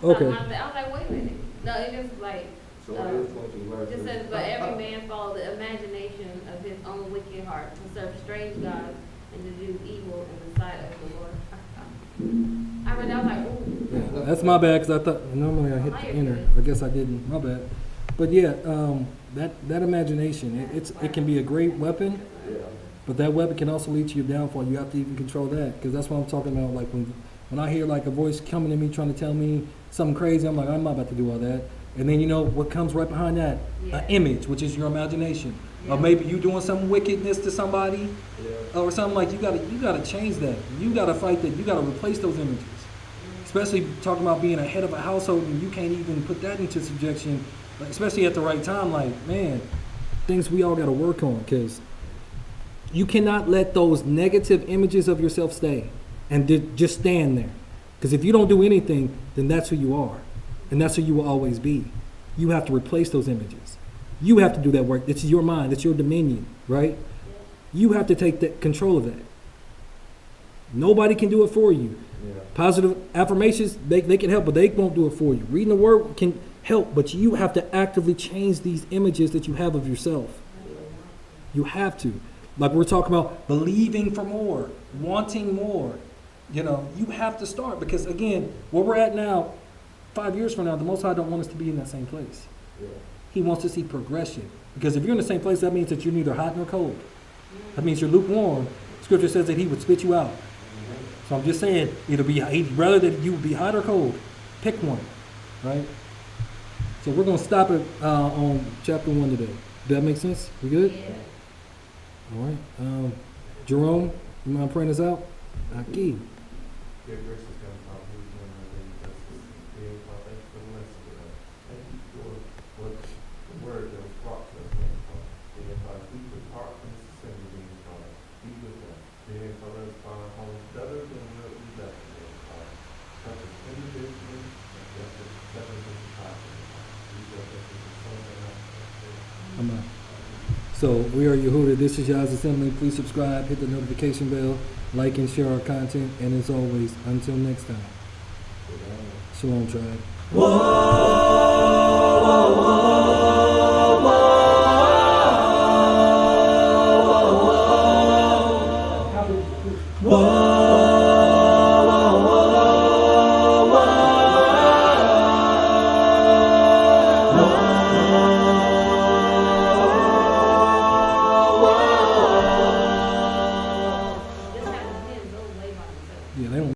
Speaker 1: Okay.
Speaker 3: I was like, wait a minute. No, it just like,
Speaker 2: So it is 22 verses.
Speaker 3: just says, but every man follow the imagination of his own wicked heart to serve strange gods and to do evil in the sight of the Lord. I read that, I was like, ooh.
Speaker 1: Yeah, that's my bad because I thought normally I hit the enter. I guess I didn't. My bad. But yeah, that imagination, it can be a great weapon,
Speaker 2: Yeah.
Speaker 1: but that weapon can also lead to your downfall. You have to even control that because that's what I'm talking about. Like when I hear like a voice coming to me trying to tell me something crazy, I'm like, I'm not about to do all that. And then you know what comes right behind that?
Speaker 3: Yeah.
Speaker 1: An image, which is your imagination.
Speaker 3: Yeah.
Speaker 1: Or maybe you doing some wickedness to somebody
Speaker 2: Yeah.
Speaker 1: or something like you gotta change that. You gotta fight that. You gotta replace those images. Especially talking about being a head of a household and you can't even put that into subjection, like, especially at the right time. Like, man, things we all got to work on because you cannot let those negative images of yourself stay and just stand there. Because if you don't do anything, then that's who you are. And that's who you will always be. You have to replace those images. You have to do that work. It's your mind. It's your dominion, right? You have to take that control of that. Nobody can do it for you.
Speaker 2: Yeah.
Speaker 1: Positive affirmations, they can help, but they won't do it for you. Reading the word can help, but you have to actively change these images that you have of yourself. You have to. Like we're talking about believing for more, wanting more. You know, you have to start because again, where we're at now, 5 years from now, the Most High don't want us to be in that same place.
Speaker 2: Yeah.
Speaker 1: He wants to see progression. Because if you're in the same place, that means that you're neither hot nor cold. That means you're lukewarm. Scripture says that he would spit you out. So I'm just saying, he'd rather that you be hot or cold. Pick one, right? So we're going to stop it on chapter 1 today. Does that make sense? We good?
Speaker 3: Yeah.
Speaker 1: All right. Jerome, you mind praying us out? Aki.
Speaker 4: Dear gracious God, Father, who is in the name of justice, dear Father, thank you for the lesson today. Thank you for what the word that was brought to us, dear Father. Dear Father, we depart from this assembly, dear Father. Be with us. Dear Father, as Father, homes better than what we left, dear Father. Touch us individually, and bless us better than the Father, dear Father. We bless us in the Son and the Spirit.
Speaker 1: Amen. So we are Yehuda. This is YAH'S Assembly. Please subscribe, hit the notification bell, like and share our content. And as always, until next time, Shalom, tribe.
Speaker 6: Whoa.